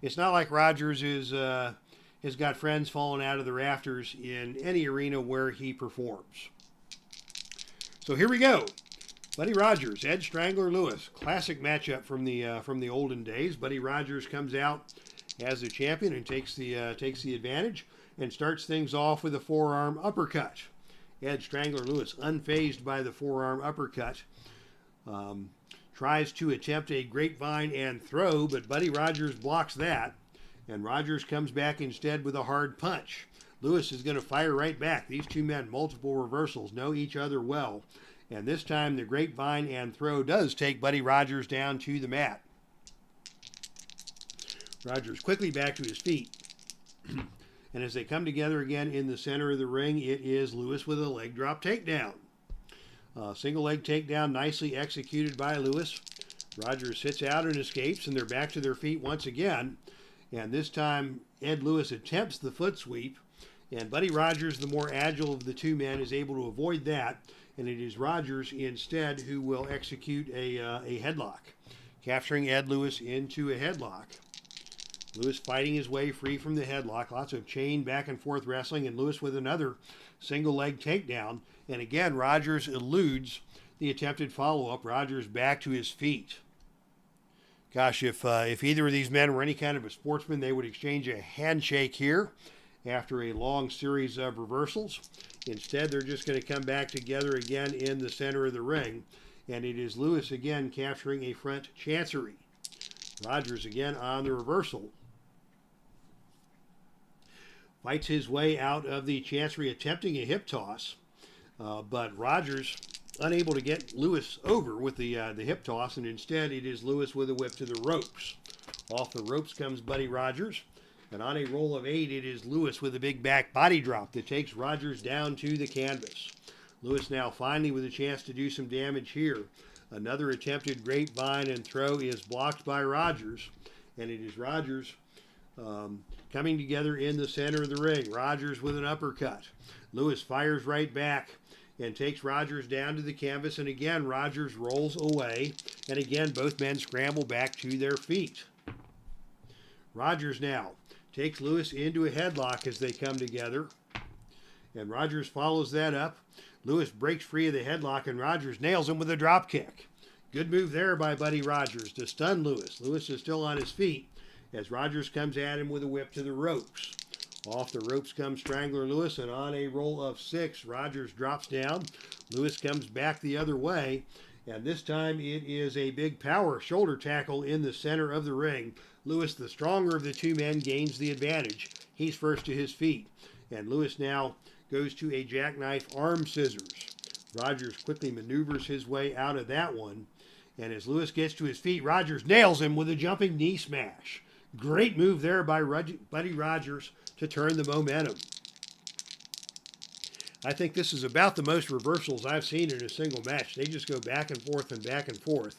it's not like Rogers has got friends falling out of the rafters in any arena where he performs. So here we go. Buddy Rogers, Ed Strangler Lewis. Classic matchup from the olden days. Buddy Rogers comes out as the champion and takes the advantage and starts things off with a forearm uppercut. Ed Strangler Lewis, unfazed by the forearm uppercut, tries to attempt a grapevine and throw, but Buddy Rogers blocks that, and Rogers comes back instead with a hard punch. Lewis is going to fire right back. These two men, multiple reversals, know each other well. And this time the grapevine and throw does take Buddy Rogers down to the mat. Rogers quickly back to his feet. And as they come together again in the center of the ring, it is Lewis with a leg drop takedown. Single leg takedown nicely executed by Lewis. Rogers sits out and escapes, and they're back to their feet once again. And this time Ed Lewis attempts the foot sweep. And Buddy Rogers, the more agile of the two men, is able to avoid that. And it is Rogers instead who will execute a headlock, capturing Ed Lewis into a headlock. Lewis fighting his way free from the headlock. Lots of chain back and forth wrestling, and Lewis with another single leg takedown. And again, Rogers eludes the attempted follow-up. Rogers back to his feet. Gosh, if either of these men were any kind of a sportsman, they would exchange a handshake here after a long series of reversals. Instead, they're just going to come back together again in the center of the ring. And it is Lewis again capturing a front chancery. Rogers again on the reversal. Fights his way out of the chancery, attempting a hip toss. But Rogers unable to get Lewis over with the hip toss. And instead, it is Lewis with a whip to the ropes. Off the ropes comes Buddy Rogers. And on a roll of 8, it is Lewis with a big back body drop that takes Rogers down to the canvas. Lewis now finally with a chance to do some damage here. Another attempted grapevine and throw is blocked by Rogers. And it is Rogers coming together in the center of the ring. Rogers with an uppercut. Lewis fires right back and takes Rogers down to the canvas. And again, Rogers rolls away. And again, both men scramble back to their feet. Rogers now takes Lewis into a headlock as they come together. And Rogers follows that up. Lewis breaks free of the headlock, and Rogers nails him with a drop kick. Good move there by Buddy Rogers to stun Lewis. Lewis is still on his feet as Rogers comes at him with a whip to the ropes. Off the ropes comes Strangler Lewis, and on a roll of 6, Rogers drops down. Lewis comes back the other way, and this time it is a big power shoulder tackle in the center of the ring. Lewis, the stronger of the two men, gains the advantage. He's first to his feet, and Lewis now goes to a jackknife arm scissors. Rogers quickly maneuvers his way out of that one, and as Lewis gets to his feet, Rogers nails him with a jumping knee smash. Great move there by Buddy Rogers to turn the momentum. I think this is about the most reversals I've seen in a single match. They just go back and forth and back and forth.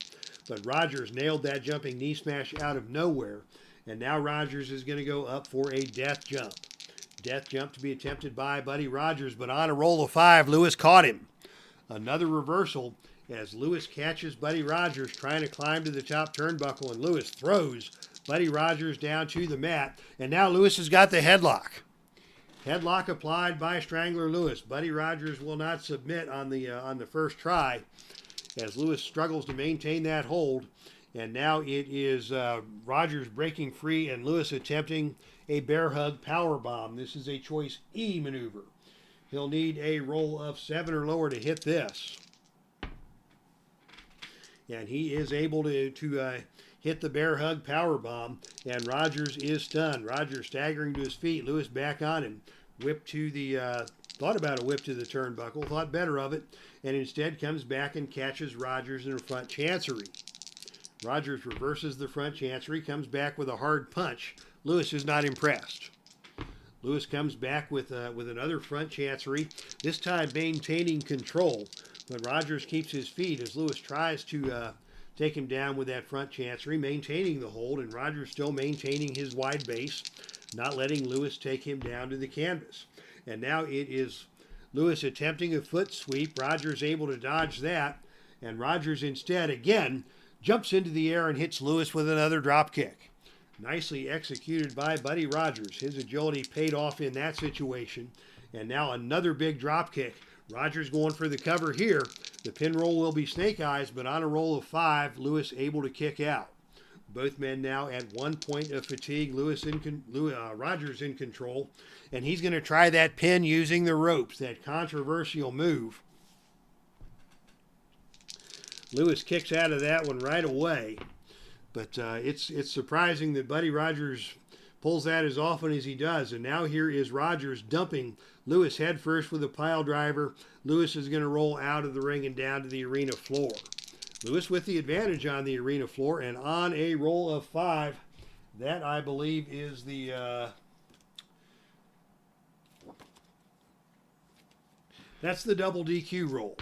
But Rogers nailed that jumping knee smash out of nowhere. And now Rogers is going to go up for a death jump. Death jump to be attempted by Buddy Rogers, but on a roll of 5, Lewis caught him. Another reversal as Lewis catches Buddy Rogers trying to climb to the top turnbuckle, and Lewis throws Buddy Rogers down to the mat. And now Lewis has got the headlock. Headlock applied by Strangler Lewis. Buddy Rogers will not submit on the first try as Lewis struggles to maintain that hold. And now it is Rogers breaking free and Lewis attempting a bear hug power bomb. This is a choice E maneuver. He'll need a roll of 7 or lower to hit this. And he is able to hit hit the bear hug power bomb, and Rogers is stunned. Rogers staggering to his feet. Lewis back on him. Whip to the, thought about a whip to the turnbuckle, thought better of it, and instead comes back and catches Rogers in a front chancery. Rogers reverses the front chancery, comes back with a hard punch. Lewis is not impressed. Lewis comes back with another front chancery, this time maintaining control, but Rogers keeps his feet as Lewis tries to take him down with that front chancery, maintaining the hold, and Rogers still maintaining his wide base, not letting Lewis take him down to the canvas. And now it is Lewis attempting a foot sweep. Rogers able to dodge that, and Rogers instead, again, jumps into the air and hits Lewis with another drop kick. Nicely executed by Buddy Rogers. His agility paid off in that situation. And now another big drop kick. Rogers going for the cover here. The pin roll will be snake eyes, but on a roll of 5, Lewis able to kick out. Both men now at 1 point of fatigue. Rogers in control. And he's going to try that pin using the ropes, that controversial move. Lewis kicks out of that one right away. But it's surprising that Buddy Rogers pulls that as often as he does. And now here is Rogers dumping Lewis head first with a pile driver. Lewis is going to roll out of the ring and down to the arena floor. Lewis with the advantage on the arena floor and on a roll of 5. That, I believe, is the... that's the double DQ roll.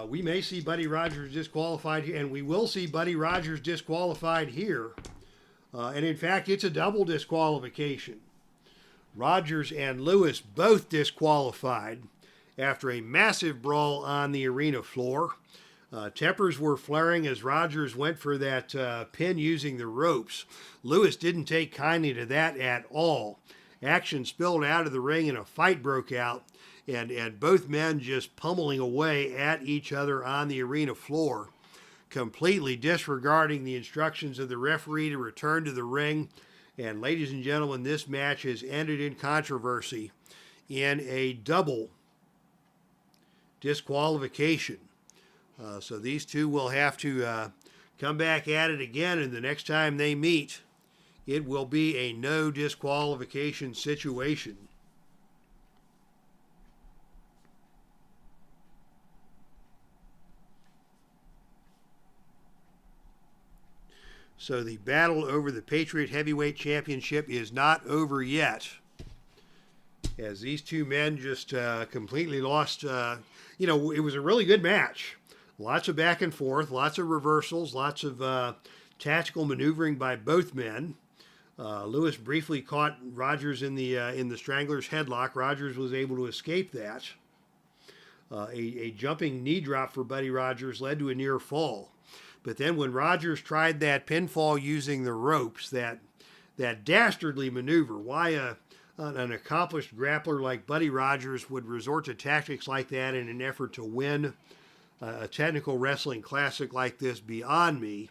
We may see Buddy Rogers disqualified here, and we will see Buddy Rogers disqualified here. And in fact, it's a double disqualification. Rogers and Lewis both disqualified after a massive brawl on the arena floor. Tempers were flaring as Rogers went for that pin using the ropes. Lewis didn't take kindly to that at all. Action spilled out of the ring and a fight broke out. And both men just pummeling away at each other on the arena floor, completely disregarding the instructions of the referee to return to the ring. And ladies and gentlemen, this match has ended in controversy in a double disqualification. So these two will have to come back at it again, and the next time they meet, it will be a no disqualification situation. So the battle over the Patriot Heavyweight Championship is not over yet, as these two men just completely lost. It was a really good match. Lots of back and forth, lots of reversals, lots of tactical maneuvering by both men. Lewis briefly caught Rogers in the Strangler's headlock. Rogers was able to escape that. A jumping knee drop for Buddy Rogers led to a near fall. But then when Rogers tried that pinfall using the ropes, that dastardly maneuver, why an accomplished grappler like Buddy Rogers would resort to tactics like that in an effort to win a technical wrestling classic like this, beyond me,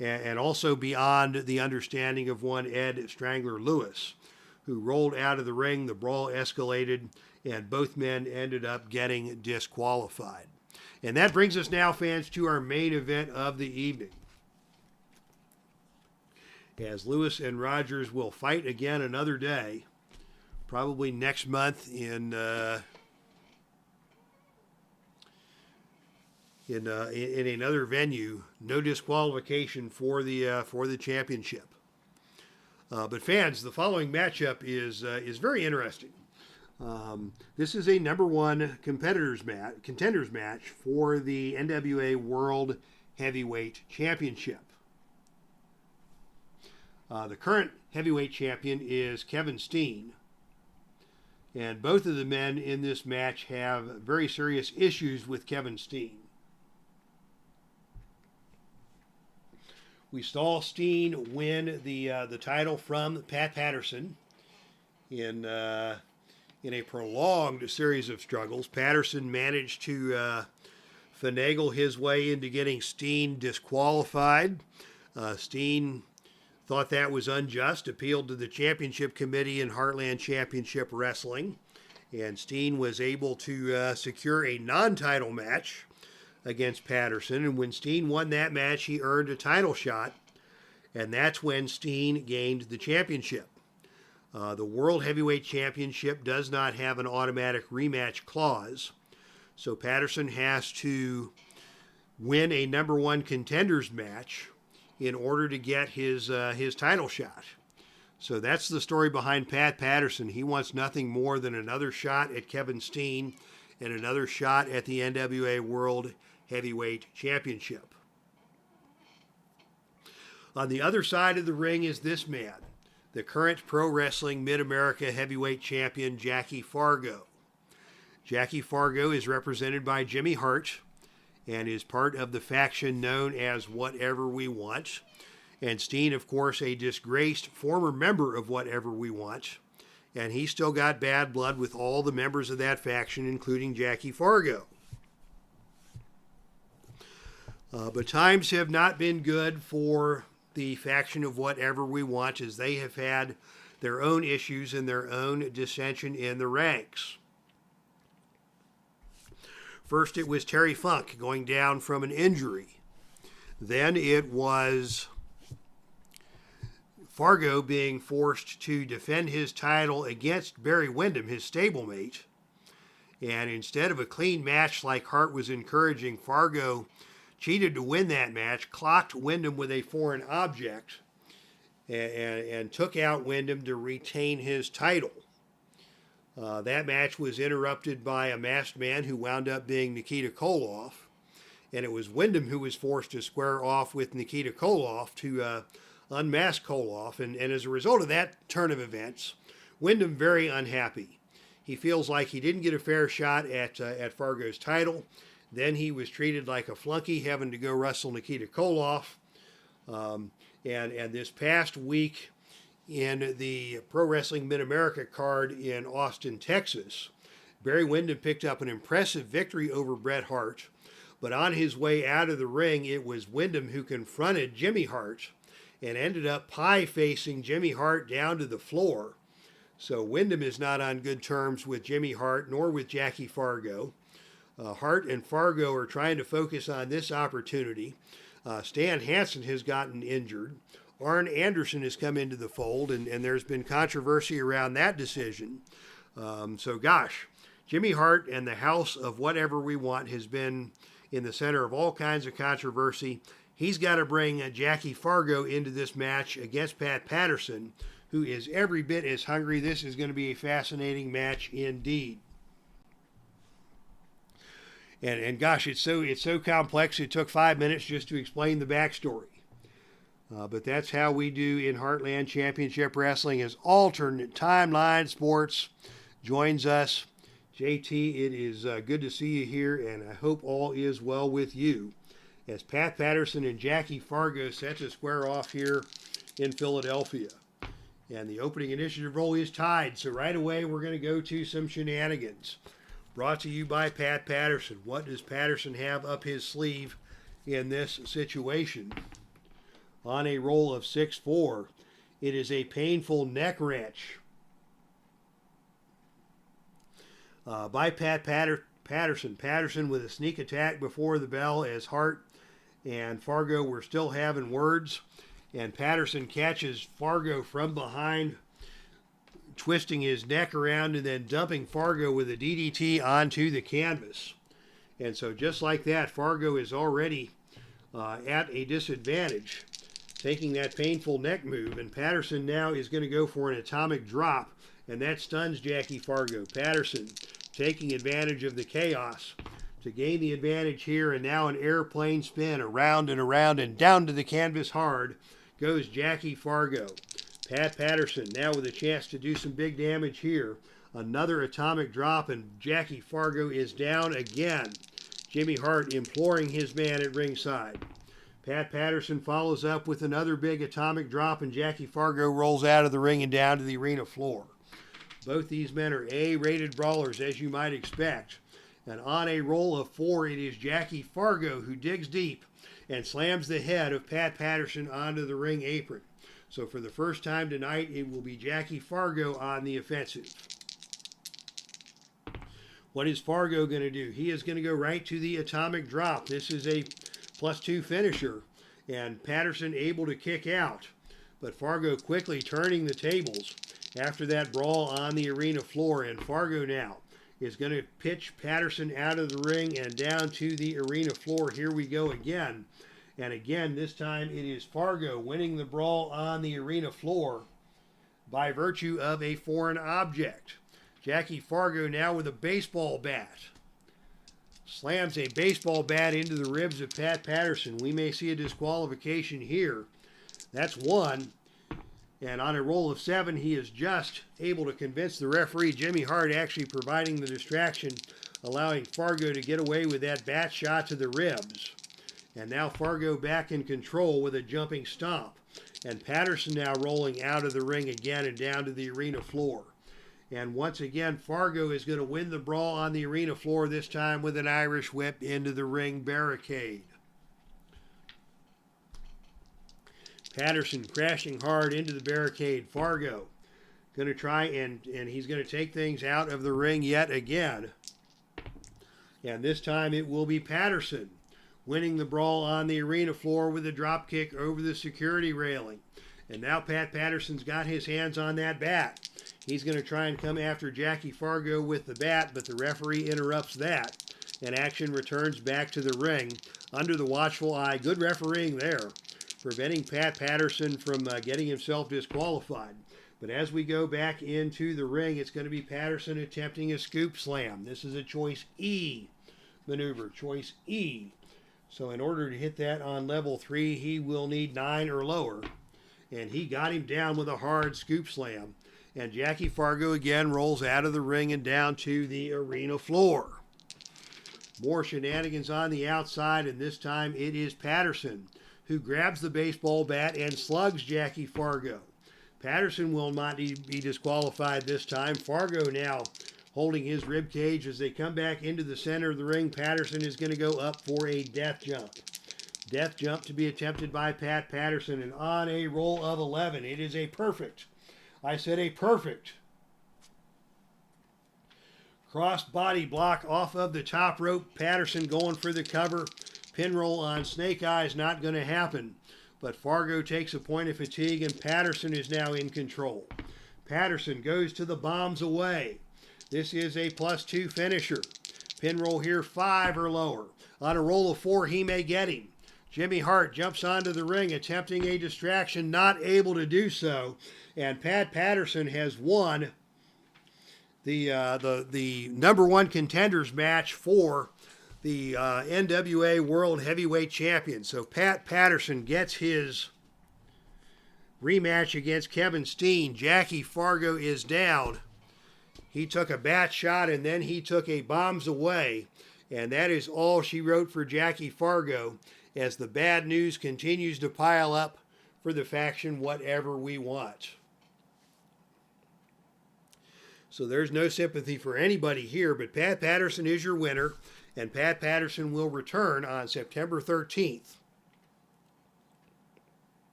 and also beyond the understanding of one Ed Strangler Lewis, who rolled out of the ring. The brawl escalated, and both men ended up getting disqualified. And that brings us now, fans, to our main event of the evening, as Lewis and Rogers will fight again another day, probably next month in another venue. No disqualification for the championship. But fans, the following matchup is very interesting. This is a number 1 contenders match for the NWA World Heavyweight Championship. The current heavyweight champion is Kevin Steen, and both of the men in this match have very serious issues with Kevin Steen. We saw Steen win the title from Pat Patterson in a prolonged series of struggles. Patterson managed to finagle his way into getting Steen disqualified. Steen thought that was unjust, appealed to the championship committee in Heartland Championship Wrestling, and Steen was able to secure a non-title match against Patterson. And when Steen won that match, he earned a title shot and that's when Steen gained the championship. The World Heavyweight Championship does not have an automatic rematch clause, so Patterson has to win a number one contenders match in order to get his title shot. So that's the story behind Pat Patterson. He wants nothing more than another shot at Kevin Steen and another shot at the NWA World Heavyweight Championship. On the other side of the ring is this man, the current Pro Wrestling Mid-America Heavyweight Champion, Jackie Fargo. Jackie Fargo is represented by Jimmy Hart and is part of the faction known as Whatever We Want. And Steen, of course, a disgraced former member of Whatever We Want. And he's still got bad blood with all the members of that faction, including Jackie Fargo. But times have not been good for the faction of Whatever We Want, as they have had their own issues and their own dissension in the ranks. First, it was Terry Funk going down from an injury. Then it was Fargo being forced to defend his title against Barry Windham, his stablemate. And instead of a clean match like Hart was encouraging, Fargo cheated to win that match, clocked Windham with a foreign object, and took out Windham to retain his title. That match was interrupted by a masked man who wound up being Nikita Koloff, and it was Windham who was forced to square off with Nikita Koloff to unmask Koloff, and as a result of that turn of events, Windham very unhappy. He feels like he didn't get a fair shot at Fargo's title. Then he was treated like a flunky, having to go wrestle Nikita Koloff. And this past week in the Pro Wrestling Mid-America card in Austin, Texas, Barry Windham picked up an impressive victory over Bret Hart. But on his way out of the ring, it was Windham who confronted Jimmy Hart and ended up pie-facing Jimmy Hart down to the floor. So Windham is not on good terms with Jimmy Hart, nor with Jackie Fargo. Hart and Fargo are trying to focus on this opportunity. Stan Hansen has gotten injured. Arn Anderson has come into the fold, and there's been controversy around that decision. So gosh, Jimmy Hart and the House of Whatever We Want has been in the center of all kinds of controversy. He's got to bring Jackie Fargo into this match against Pat Patterson, who is every bit as hungry. This is going to be a fascinating match indeed. And gosh, it's so complex. It took 5 minutes just to explain the backstory. But that's how we do in Heartland Championship Wrestling, as alternate timeline sports joins us. JT, it is good to see you here, and I hope all is well with you, as Pat Patterson and Jackie Fargo set to square off here in Philadelphia. And the opening initiative roll is tied, so right away we're going to go to some shenanigans. Brought to you by Pat Patterson. What does Patterson have up his sleeve in this situation? On a roll of 6-4, it is a painful neck wrench by Pat Patterson. Patterson with a sneak attack before the bell, as Hart and Fargo were still having words. And Patterson catches Fargo from behind, twisting his neck around and then dumping Fargo with a DDT onto the canvas. And so just like that, Fargo is already at a disadvantage, taking that painful neck move. And Patterson now is going to go for an atomic drop, and that stuns Jackie Fargo. Patterson taking advantage of the chaos to gain the advantage here, and now an airplane spin around and down to the canvas hard goes Jackie Fargo. Pat Patterson now with a chance to do some big damage here. Another atomic drop, and Jackie Fargo is down again. Jimmy Hart imploring his man at ringside. Pat Patterson follows up with another big atomic drop, and Jackie Fargo rolls out of the ring and down to the arena floor. Both these men are A-rated brawlers, as you might expect. And on a roll of 4, it is Jackie Fargo who digs deep and slams the head of Pat Patterson onto the ring apron. So for the first time tonight, it will be Jackie Fargo on the offensive. What is Fargo going to do? He is going to go right to the atomic drop. This is a +2 finisher. and Patterson able to kick out. But Fargo quickly turning the tables after that brawl on the arena floor, and Fargo now is going to pitch Patterson out of the ring and down to the arena floor. Here we go again. And again, this time it is Fargo winning the brawl on the arena floor by virtue of a foreign object. Jackie Fargo now with a baseball bat. Slams a baseball bat into the ribs of Pat Patterson. We may see a disqualification here. That's one. And on a roll of 7, he is just able to convince the referee, Jimmy Hart, actually providing the distraction, allowing Fargo to get away with that bat shot to the ribs. And now Fargo back in control with a jumping stomp. And Patterson now rolling out of the ring again and down to the arena floor. And once again, Fargo is going to win the brawl on the arena floor, this time with an Irish whip into the ring barricade. Patterson crashing hard into the barricade. Fargo going to try and he's going to take things out of the ring yet again. And this time it will be Patterson winning the brawl on the arena floor with a drop kick over the security railing. And now Pat Patterson's got his hands on that bat. He's going to try and come after Jackie Fargo with the bat, but the referee interrupts that. And action returns back to the ring under the watchful eye. Good refereeing there, preventing Pat Patterson from getting himself disqualified. But as we go back into the ring, it's going to be Patterson attempting a scoop slam. This is a choice E maneuver, choice E. So in order to hit that on level 3, he will need 9 or lower. And he got him down with a hard scoop slam. And Jackie Fargo again rolls out of the ring and down to the arena floor. More shenanigans on the outside, and this time it is Patterson who grabs the baseball bat and slugs Jackie Fargo. Patterson will not be disqualified this time. Fargo now holding his rib cage as they come back into the center of the ring. Patterson is going to go up for a death jump. Death jump to be attempted by Pat Patterson, and on a roll of 11, it is a perfect. I said a perfect cross body block off of the top rope. Patterson going for the cover. Pin roll on Snake Eyes, not going to happen. But Fargo takes a point of fatigue, and Patterson is now in control. Patterson goes to the bombs away. This is a +2 finisher. Pin roll here, 5 or lower. On a roll of 4, he may get him. Jimmy Hart jumps onto the ring, attempting a distraction, not able to do so. And Pat Patterson has won the #1 contenders match for the NWA World Heavyweight Champion. So Pat Patterson gets his rematch against Kevin Steen. Jackie Fargo is down. He took a bat shot and then he took a bombs away. And that is all she wrote for Jackie Fargo, as the bad news continues to pile up for the faction Whatever We Want. So there's no sympathy for anybody here, but Pat Patterson is your winner, and Pat Patterson will return on September 13th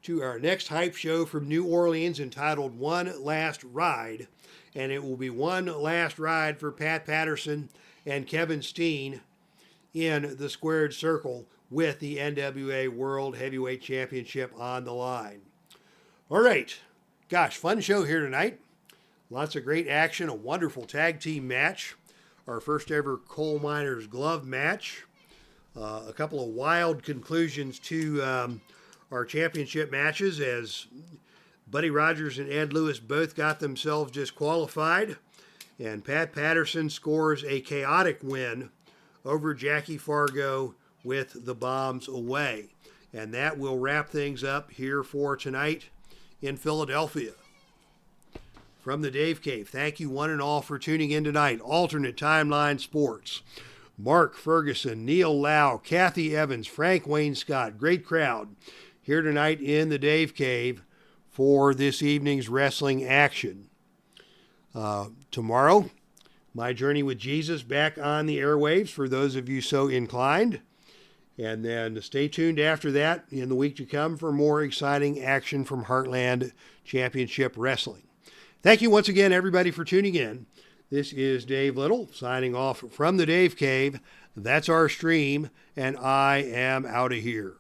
to our next hype show from New Orleans entitled One Last Ride, and it will be one last ride for Pat Patterson and Kevin Steen in the squared circle with the NWA World Heavyweight Championship on the line. All right. Gosh, fun show here tonight. Lots of great action, a wonderful tag team match, our first ever coal miners glove match, a couple of wild conclusions to our championship matches, as Buddy Rogers and Ed Lewis both got themselves disqualified, and Pat Patterson scores a chaotic win over Jackie Fargo with the bombs away. And that will wrap things up here for tonight in Philadelphia. From the Dave Cave, thank you one and all for tuning in tonight. Alternate Timeline Sports. Mark Ferguson, Neil Lau, Kathy Evans, Frank Wayne Scott, great crowd here tonight in the Dave Cave for this evening's wrestling action. Tomorrow, My Journey with Jesus back on the airwaves for those of you so inclined. And then stay tuned after that in the week to come for more exciting action from Heartland Championship Wrestling. Thank you once again, everybody, for tuning in. This is Dave Little signing off from the Dave Cave. That's our stream, and I am out of here.